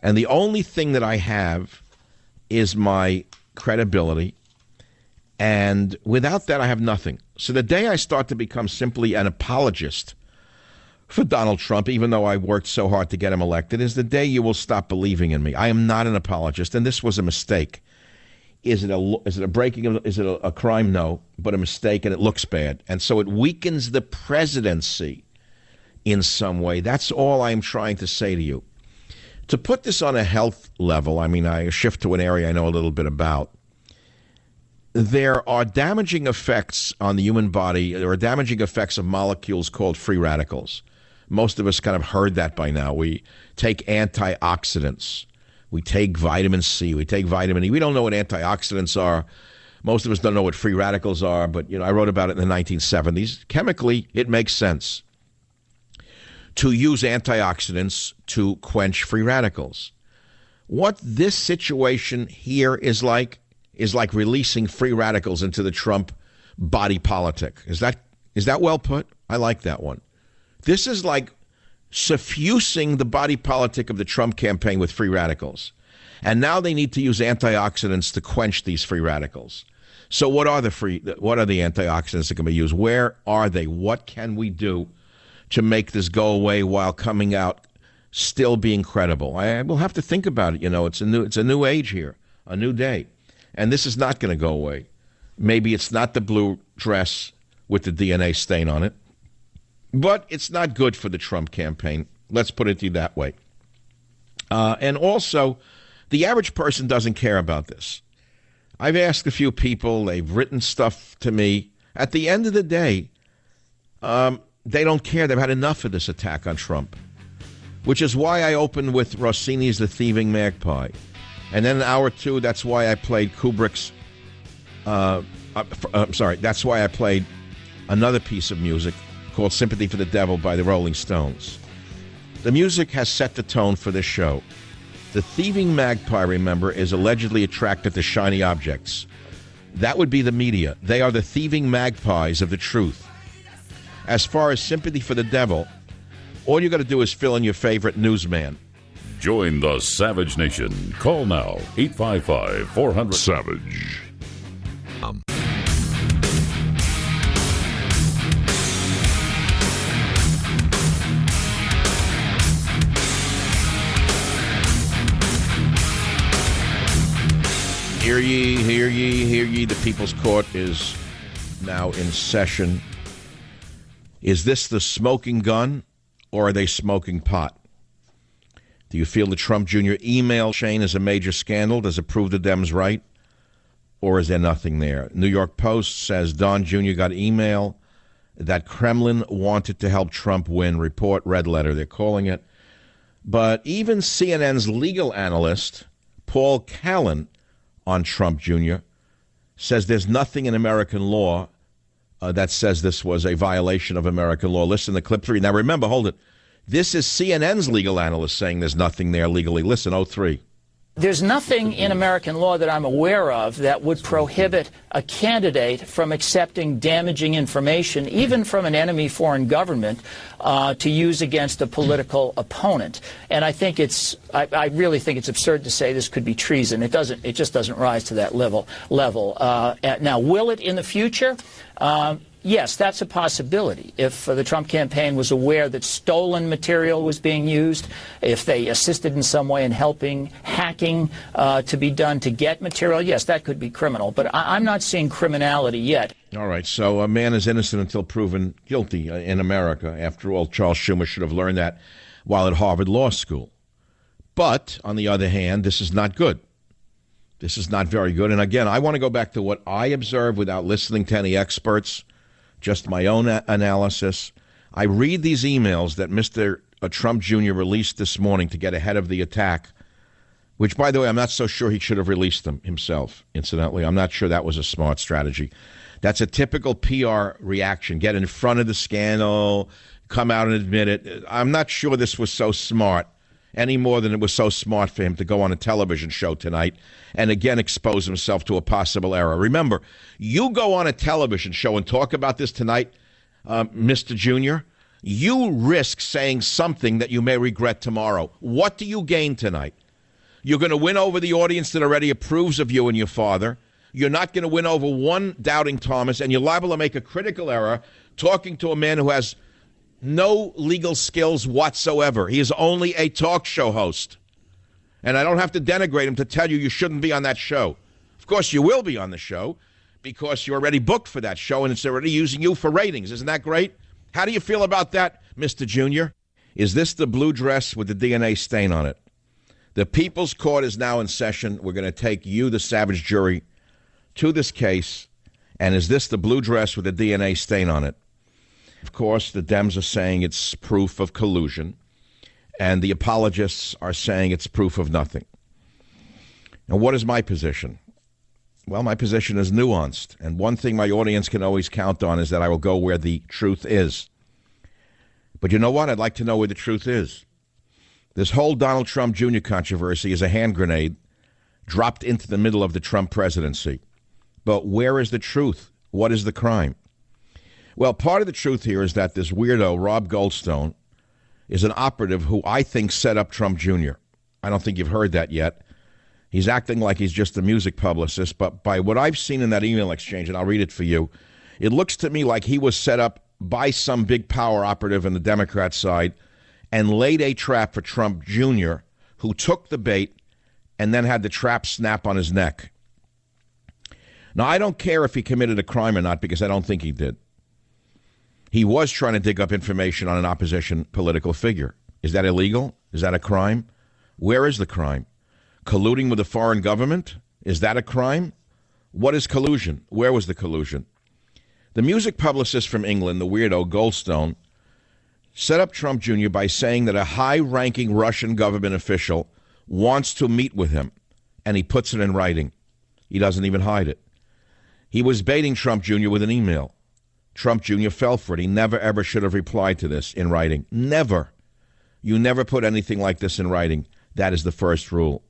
And the only thing that I have is my credibility. And without that, I have nothing. So the day I start to become simply an apologist for Donald Trump, even though I worked so hard to get him elected, is the day you will stop believing in me. I am not an apologist, and this was a mistake. Is it a crime? No, but a mistake, and it looks bad. And so it weakens the presidency in some way. That's all I am trying to say to you. To put this on a health level, I shift to an area I know a little bit about. There are damaging effects on the human body. There are damaging effects of molecules called free radicals. Most of us kind of heard that by now. We take antioxidants. We take vitamin C. We take vitamin E. We don't know what antioxidants are. Most of us don't know what free radicals are, but I wrote about it in the 1970s. Chemically, it makes sense to use antioxidants to quench free radicals. What this situation here is like releasing free radicals into the Trump body politic. Is that well put? I like that one. This is like suffusing the body politic of the Trump campaign with free radicals. And now they need to use antioxidants to quench these free radicals. So what are the antioxidants that can be used? Where are they? What can we do to make this go away while coming out still being credible? I will have to think about it. It's a new age here, a new day. And this is not going to go away. Maybe it's not the blue dress with the DNA stain on it, but it's not good for the Trump campaign. Let's put it to you that way. And also, the average person doesn't care about this. I've asked a few people. They've written stuff to me. At the end of the day, they don't care. They've had enough of this attack on Trump, which is why I opened with Rossini's The Thieving Magpie. And then in hour two, that's why I played Kubrick's, that's why I played another piece of music called Sympathy for the Devil by the Rolling Stones. The music has set the tone for this show. The thieving magpie, remember, is allegedly attracted to shiny objects. That would be the media. They are the thieving magpies of the truth. As far as Sympathy for the Devil, all you got to do is fill in your favorite newsman. Join the Savage Nation. Call now, 855-400-SAVAGE. Hear ye, hear ye, hear ye. The People's Court is now in session. Is this the smoking gun, or are they smoking pot? Do you feel the Trump Jr. email chain is a major scandal? Does it prove the Dems right? Or is there nothing there? New York Post says Don Jr. got email that Kremlin wanted to help Trump win. Report red letter, they're calling it. But even CNN's legal analyst, Paul Callan, on Trump Jr., says there's nothing in American law that says this was a violation of American law. Listen to clip 3. Now, remember, hold it. This is CNN's legal analyst saying there's nothing there legally. Listen, 03. There's nothing in American law that I'm aware of that would prohibit a candidate from accepting damaging information, even from an enemy foreign government, to use against a political opponent. And I think I really think it's absurd to say this could be treason. It just doesn't rise to that level. Now, will it in the future? Yes, that's a possibility. If the Trump campaign was aware that stolen material was being used, if they assisted in some way in helping hacking to be done to get material, yes, that could be criminal. But I'm not seeing criminality yet. All right, so a man is innocent until proven guilty in America. After all, Charles Schumer should have learned that while at Harvard Law School. But, on the other hand, this is not good. This is not very good. And again, I want to go back to what I observed without listening to any experts. Just my own analysis. I read these emails that Mr. Trump Jr. released this morning to get ahead of the attack, which, by the way, I'm not so sure he should have released them himself, incidentally. I'm not sure that was a smart strategy. That's a typical PR reaction. Get in front of the scandal, come out and admit it. I'm not sure this was so smart, any more than it was so smart for him to go on a television show tonight and again expose himself to a possible error. Remember, you go on a television show and talk about this tonight, Mr. Jr., you risk saying something that you may regret tomorrow. What do you gain tonight? You're going to win over the audience that already approves of you and your father. You're not going to win over one doubting Thomas, and you're liable to make a critical error talking to a man who has no legal skills whatsoever. He is only a talk show host. And I don't have to denigrate him to tell you shouldn't be on that show. Of course, you will be on the show because you're already booked for that show and it's already using you for ratings. Isn't that great? How do you feel about that, Mr. Jr.? Is this the blue dress with the DNA stain on it? The People's Court is now in session. We're going to take you, the Savage jury, to this case. And is this the blue dress with the DNA stain on it? Of course, the Dems are saying it's proof of collusion, and the apologists are saying it's proof of nothing. Now, what is my position? Well, my position is nuanced, and one thing my audience can always count on is that I will go where the truth is. But you know what? I'd like to know where the truth is. This whole Donald Trump Jr. controversy is a hand grenade dropped into the middle of the Trump presidency. But where is the truth? What is the crime? Well, part of the truth here is that this weirdo, Rob Goldstone, is an operative who I think set up Trump Jr. I don't think you've heard that yet. He's acting like he's just a music publicist, but by what I've seen in that email exchange, and I'll read it for you, it looks to me like he was set up by some big power operative on the Democrat side and laid a trap for Trump Jr., who took the bait and then had the trap snap on his neck. Now, I don't care if he committed a crime or not because I don't think he did. He was trying to dig up information on an opposition political figure. Is that illegal? Is that a crime? Where is the crime? Colluding with a foreign government? Is that a crime? What is collusion? Where was the collusion? The music publicist from England, the weirdo Goldstone, set up Trump Jr. by saying that a high-ranking Russian government official wants to meet with him, and he puts it in writing. He doesn't even hide it. He was baiting Trump Jr. with an email. Trump Jr. fell for it. He never, ever should have replied to this in writing. Never. You never put anything like this in writing. That is the first rule.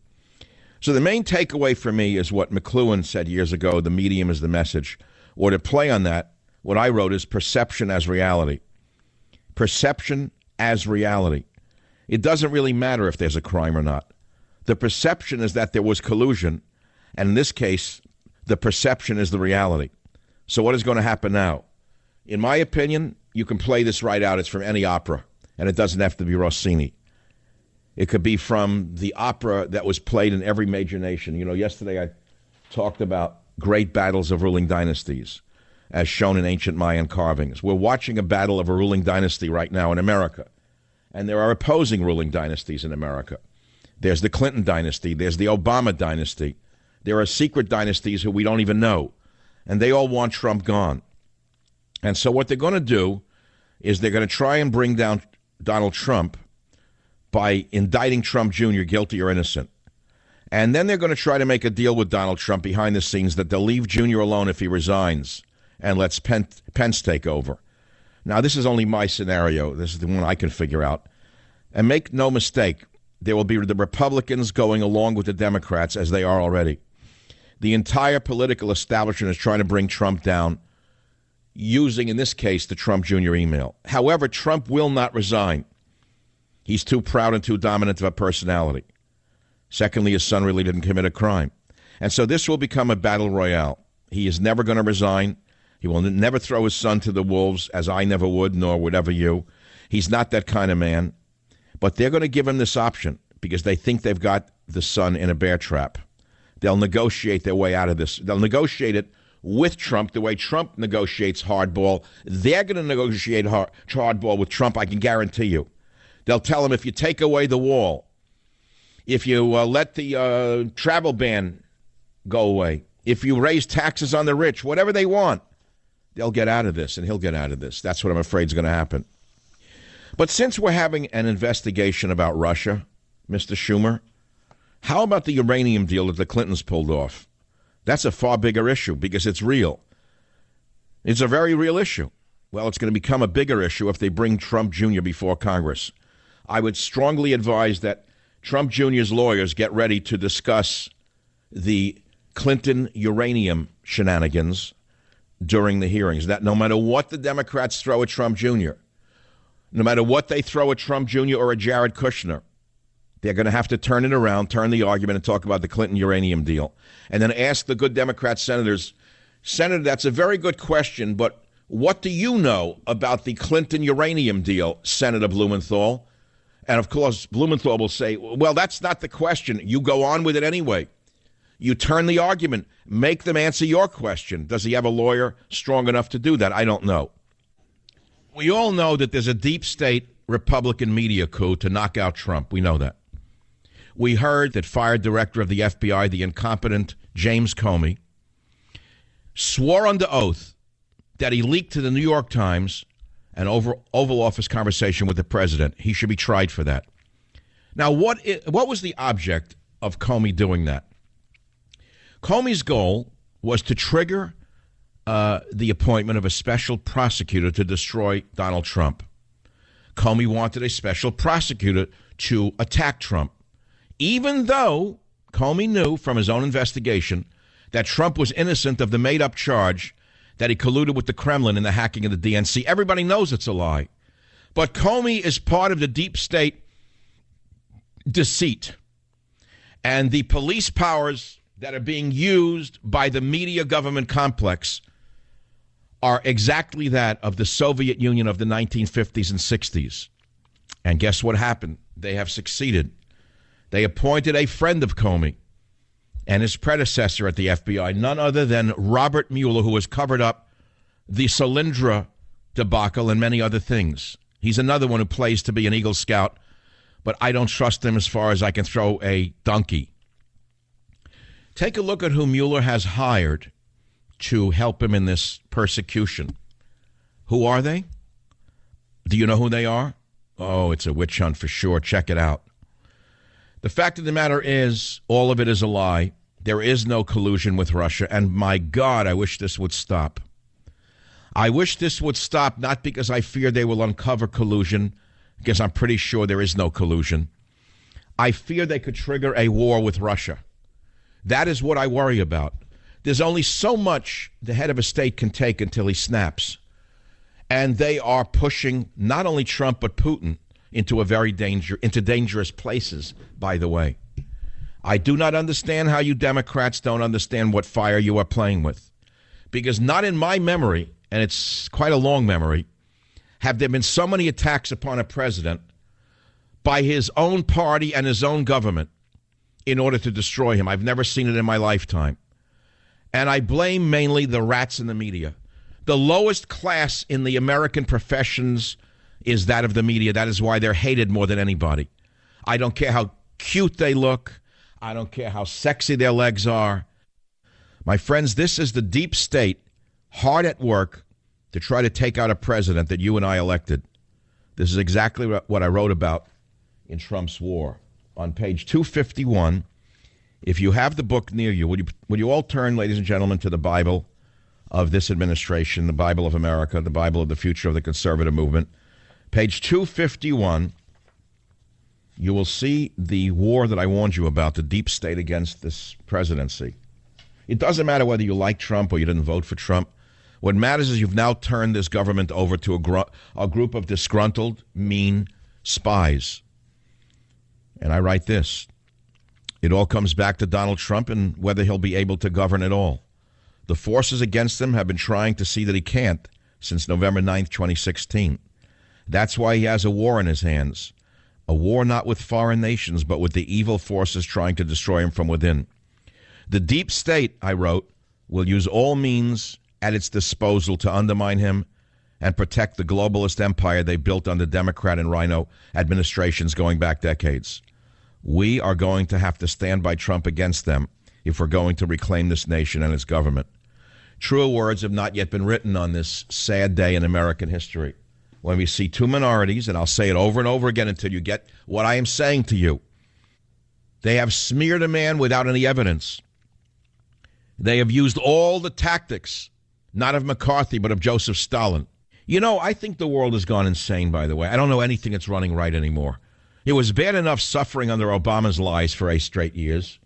So the main takeaway for me is what McLuhan said years ago, the medium is the message. Or to play on that, what I wrote is perception as reality. Perception as reality. It doesn't really matter if there's a crime or not. The perception is that there was collusion, and in this case, the perception is the reality. So what is going to happen now? In my opinion, you can play this right out. It's from any opera, and it doesn't have to be Rossini. It could be from the opera that was played in every major nation. You know, yesterday I talked about great battles of ruling dynasties, as shown in ancient Mayan carvings. We're watching a battle of a ruling dynasty right now in America, and there are opposing ruling dynasties in America. There's the Clinton dynasty. There's the Obama dynasty. There are secret dynasties who we don't even know, and they all want Trump gone. And so what they're going to do is they're going to try and bring down Donald Trump by indicting Trump Jr., guilty or innocent. And then they're going to try to make a deal with Donald Trump behind the scenes that they'll leave Jr. alone if he resigns and lets Pence take over. Now, this is only my scenario. This is the one I can figure out. And make no mistake, there will be the Republicans going along with the Democrats, as they are already. The entire political establishment is trying to bring Trump down, using, in this case, the Trump Jr. email. However, Trump will not resign. He's too proud and too dominant of a personality. Secondly, his son really didn't commit a crime. And so this will become a battle royale. He is never going to resign. He will never throw his son to the wolves, as I never would, nor would ever you. He's not that kind of man. But they're going to give him this option because they think they've got the son in a bear trap. They'll negotiate their way out of this. They'll negotiate it with Trump the way Trump negotiates hardball. They're going to negotiate hardball with Trump, I can guarantee you. They'll tell him, if you take away the wall, if you let the travel ban go away, if you raise taxes on the rich, whatever they want, they'll get out of this, and he'll get out of this. That's what I'm afraid is going to happen. But since we're having an investigation about Russia, Mr. Schumer, how about the uranium deal that the Clintons pulled off? That's a far bigger issue because it's real. It's a very real issue. Well, it's going to become a bigger issue if they bring Trump Jr. before Congress. I would strongly advise that Trump Jr.'s lawyers get ready to discuss the Clinton uranium shenanigans during the hearings. That no matter what the Democrats throw at Trump Jr., no matter what they throw at Trump Jr. or at Jared Kushner, they're going to have to turn it around, turn the argument, and talk about the Clinton uranium deal. And then ask the good Democrat senators, Senator, that's a very good question, but what do you know about the Clinton uranium deal, Senator Blumenthal? And, of course, Blumenthal will say, well, that's not the question. You go on with it anyway. You turn the argument. Make them answer your question. Does he have a lawyer strong enough to do that? I don't know. We all know that there's a deep state Republican media coup to knock out Trump. We know that. We heard that fired director of the FBI, the incompetent James Comey, swore under oath that he leaked to the New York Times an Oval Office conversation with the president. He should be tried for that. Now, what was the object of Comey doing that? Comey's goal was to trigger the appointment of a special prosecutor to destroy Donald Trump. Comey wanted a special prosecutor to attack Trump, even though Comey knew from his own investigation that Trump was innocent of the made-up charge that he colluded with the Kremlin in the hacking of the DNC. Everybody knows it's a lie. But Comey is part of the deep state deceit. And the police powers that are being used by the media government complex are exactly that of the Soviet Union of the 1950s and 60s. And guess what happened? They have succeeded. They appointed a friend of Comey and his predecessor at the FBI, none other than Robert Mueller, who has covered up the Solyndra debacle and many other things. He's another one who plays to be an Eagle Scout, but I don't trust him as far as I can throw a donkey. Take a look at who Mueller has hired to help him in this persecution. Who are they? Do you know who they are? Oh, it's a witch hunt for sure. Check it out. The fact of the matter is, all of it is a lie. There is no collusion with Russia, and my God, I wish this would stop. I wish this would stop, not because I fear they will uncover collusion, because I'm pretty sure there is no collusion. I fear they could trigger a war with Russia. That is what I worry about. There's only so much the head of a state can take until he snaps. And they are pushing not only Trump, but Putin into dangerous places, by the way. I do not understand how you Democrats don't understand what fire you are playing with. Because not in my memory, and it's quite a long memory, have there been so many attacks upon a president by his own party and his own government in order to destroy him. I've never seen it in my lifetime. And I blame mainly the rats in the media. The lowest class in the American professions is that of the media. That is why they're hated more than anybody. I don't care how cute they look. I don't care how sexy their legs are. My friends, this is the deep state hard at work to try to take out a president that you and I elected. This is exactly what I wrote about in Trump's war. On page 251, if you have the book near you, would you all turn, ladies and gentlemen, to the Bible of this administration, the Bible of America, the Bible of the future of the conservative movement. Page 251, you will see the war that I warned you about, the deep state against this presidency. It doesn't matter whether you like Trump or you didn't vote for Trump. What matters is you've now turned this government over to a group of disgruntled, mean spies. And I write this. It all comes back to Donald Trump and whether he'll be able to govern at all. The forces against him have been trying to see that he can't since November 9th, 2016. That's why he has a war in his hands. A war not with foreign nations, but with the evil forces trying to destroy him from within. The deep state, I wrote, will use all means at its disposal to undermine him and protect the globalist empire they built under Democrat and Rhino administrations going back decades. We are going to have to stand by Trump against them if we're going to reclaim this nation and its government. Truer words have not yet been written on this sad day in American history, when we see two minorities, and I'll say it over and over again until you get what I am saying to you. They have smeared a man without any evidence. They have used all the tactics, not of McCarthy, but of Joseph Stalin. You know, I think the world has gone insane, by the way. I don't know anything that's running right anymore. It was bad enough suffering under Obama's lies for 8 straight years.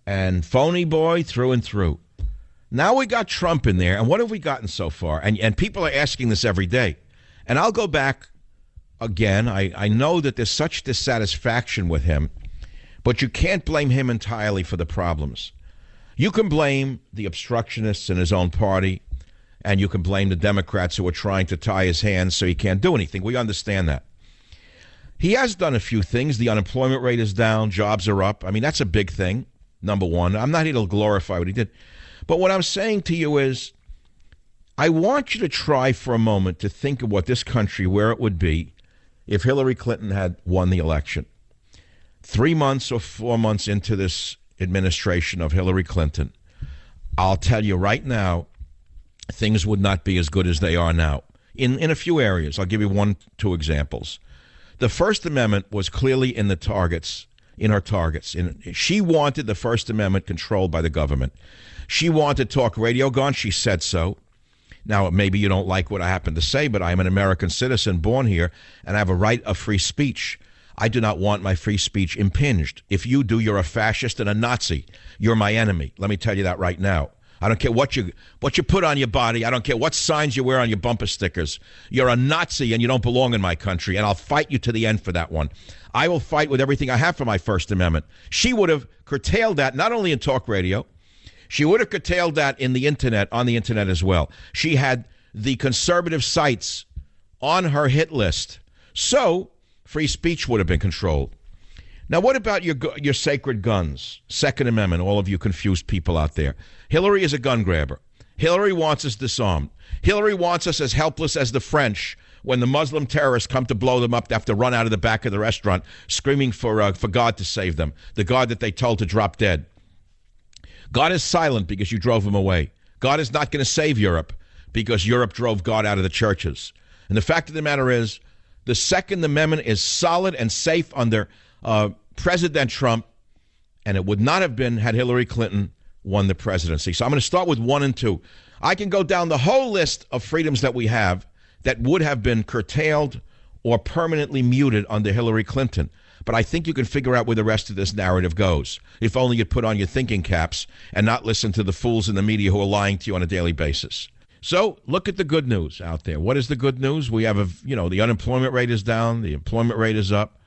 And phony boy through and through. Now we got Trump in there, and what have we gotten so far? And people are asking this every day. And I'll go back again. I know that there's such dissatisfaction with him, but you can't blame him entirely for the problems. You can blame the obstructionists in his own party, and you can blame the Democrats who are trying to tie his hands so he can't do anything. We understand that. He has done a few things. The unemployment rate is down. Jobs are up. I mean, that's a big thing, number one. I'm not here to glorify what he did. But what I'm saying to you is, I want you to try for a moment to think of what this country, where it would be if Hillary Clinton had won the election. 3 months or 4 months into this administration of Hillary Clinton, I'll tell you right now, things would not be as good as they are now. In a few areas, I'll give you 2 examples. The First Amendment was clearly in her targets. She wanted the First Amendment controlled by the government. She wanted talk radio gone. She said so. Now, maybe you don't like what I happen to say, but I'm an American citizen born here, and I have a right of free speech. I do not want my free speech impinged. If you do, you're a fascist and a Nazi. You're my enemy. Let me tell you that right now. I don't care what you put on your body. I don't care what signs you wear on your bumper stickers. You're a Nazi and you don't belong in my country, and I'll fight you to the end for that one. I will fight with everything I have for my First Amendment. She would have curtailed that not only in talk radio, she would have curtailed that in the internet, on the internet as well. She had the conservative sites on her hit list. So free speech would have been controlled. Now, what about your sacred guns? Second Amendment, all of you confused people out there. Hillary is a gun grabber. Hillary wants us disarmed. Hillary wants us as helpless as the French when the Muslim terrorists come to blow them up. They have to run out of the back of the restaurant screaming for God to save them, the God that they told to drop dead. God is silent because you drove him away. God is not going to save Europe because Europe drove God out of the churches. And the fact of the matter is, the Second Amendment is solid and safe under President Trump, and it would not have been had Hillary Clinton won the presidency. So I'm going to start with 1 and 2. I can go down the whole list of freedoms that we have that would have been curtailed or permanently muted under Hillary Clinton. But I think you can figure out where the rest of this narrative goes, if only you'd put on your thinking caps and not listen to the fools in the media who are lying to you on a daily basis. So look at the good news out there. What is the good news? We have, the unemployment rate is down. The employment rate is up.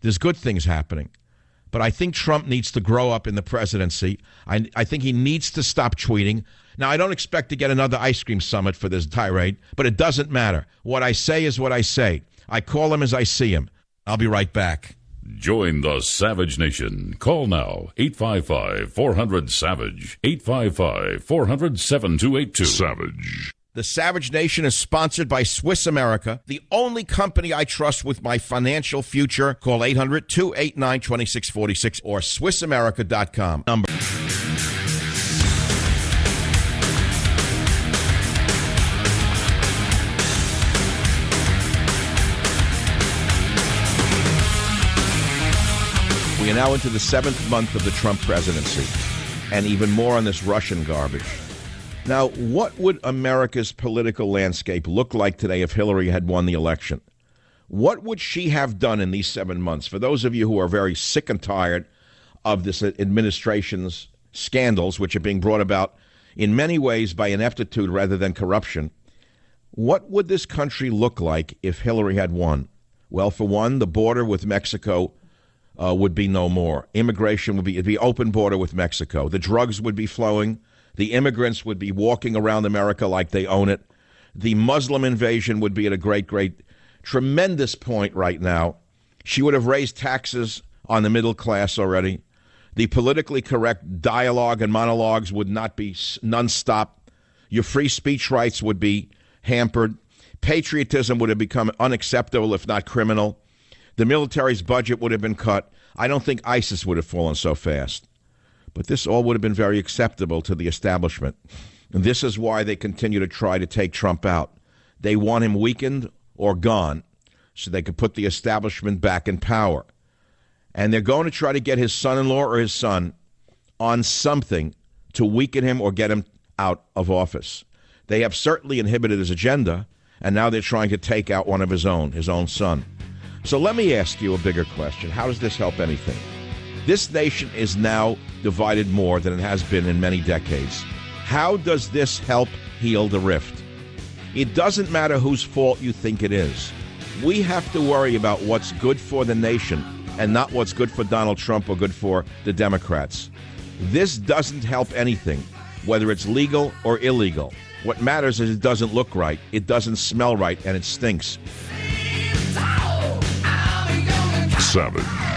There's good things happening. But I think Trump needs to grow up in the presidency. I think he needs to stop tweeting. Now, I don't expect to get another ice cream summit for this tirade, but it doesn't matter. What I say is what I say. I call him as I see him. I'll be right back. Join the Savage Nation. Call now, 855-400-SAVAGE, 855-400-7282. Savage. The Savage Nation is sponsored by Swiss America, the only company I trust with my financial future. Call 800-289-2646 or SwissAmerica.com. Number. now into the 7th month of the Trump presidency, and even more on this Russian garbage. Now, what would America's political landscape look like today if Hillary had won the election? What would she have done in these 7 months? For those of you who are very sick and tired of this administration's scandals, which are being brought about in many ways by ineptitude rather than corruption, what would this country look like if Hillary had won? Well, for one, the border with Mexico would be no more. Immigration would be, it'd be open border with Mexico. The drugs would be flowing. The immigrants would be walking around America like they own it. The Muslim invasion would be at a great, tremendous point right now. She would have raised taxes on the middle class already. The politically correct dialogue and monologues would not be nonstop. Your free speech rights would be hampered. Patriotism would have become unacceptable, if not criminal. The military's budget would have been cut. I don't think ISIS would have fallen so fast. But this all would have been very acceptable to the establishment. And this is why they continue to try to take Trump out. They want him weakened or gone so they could put the establishment back in power. And they're going to try to get his son-in-law or his son on something to weaken him or get him out of office. They have certainly inhibited his agenda, and now they're trying to take out one of his own son. So let me ask you a bigger question. How does this help anything? This nation is now divided more than it has been in many decades. How does this help heal the rift? It doesn't matter whose fault you think it is. We have to worry about what's good for the nation and not what's good for Donald Trump or good for the Democrats. This doesn't help anything, whether it's legal or illegal. What matters is it doesn't look right, it doesn't smell right, and it stinks. Savage.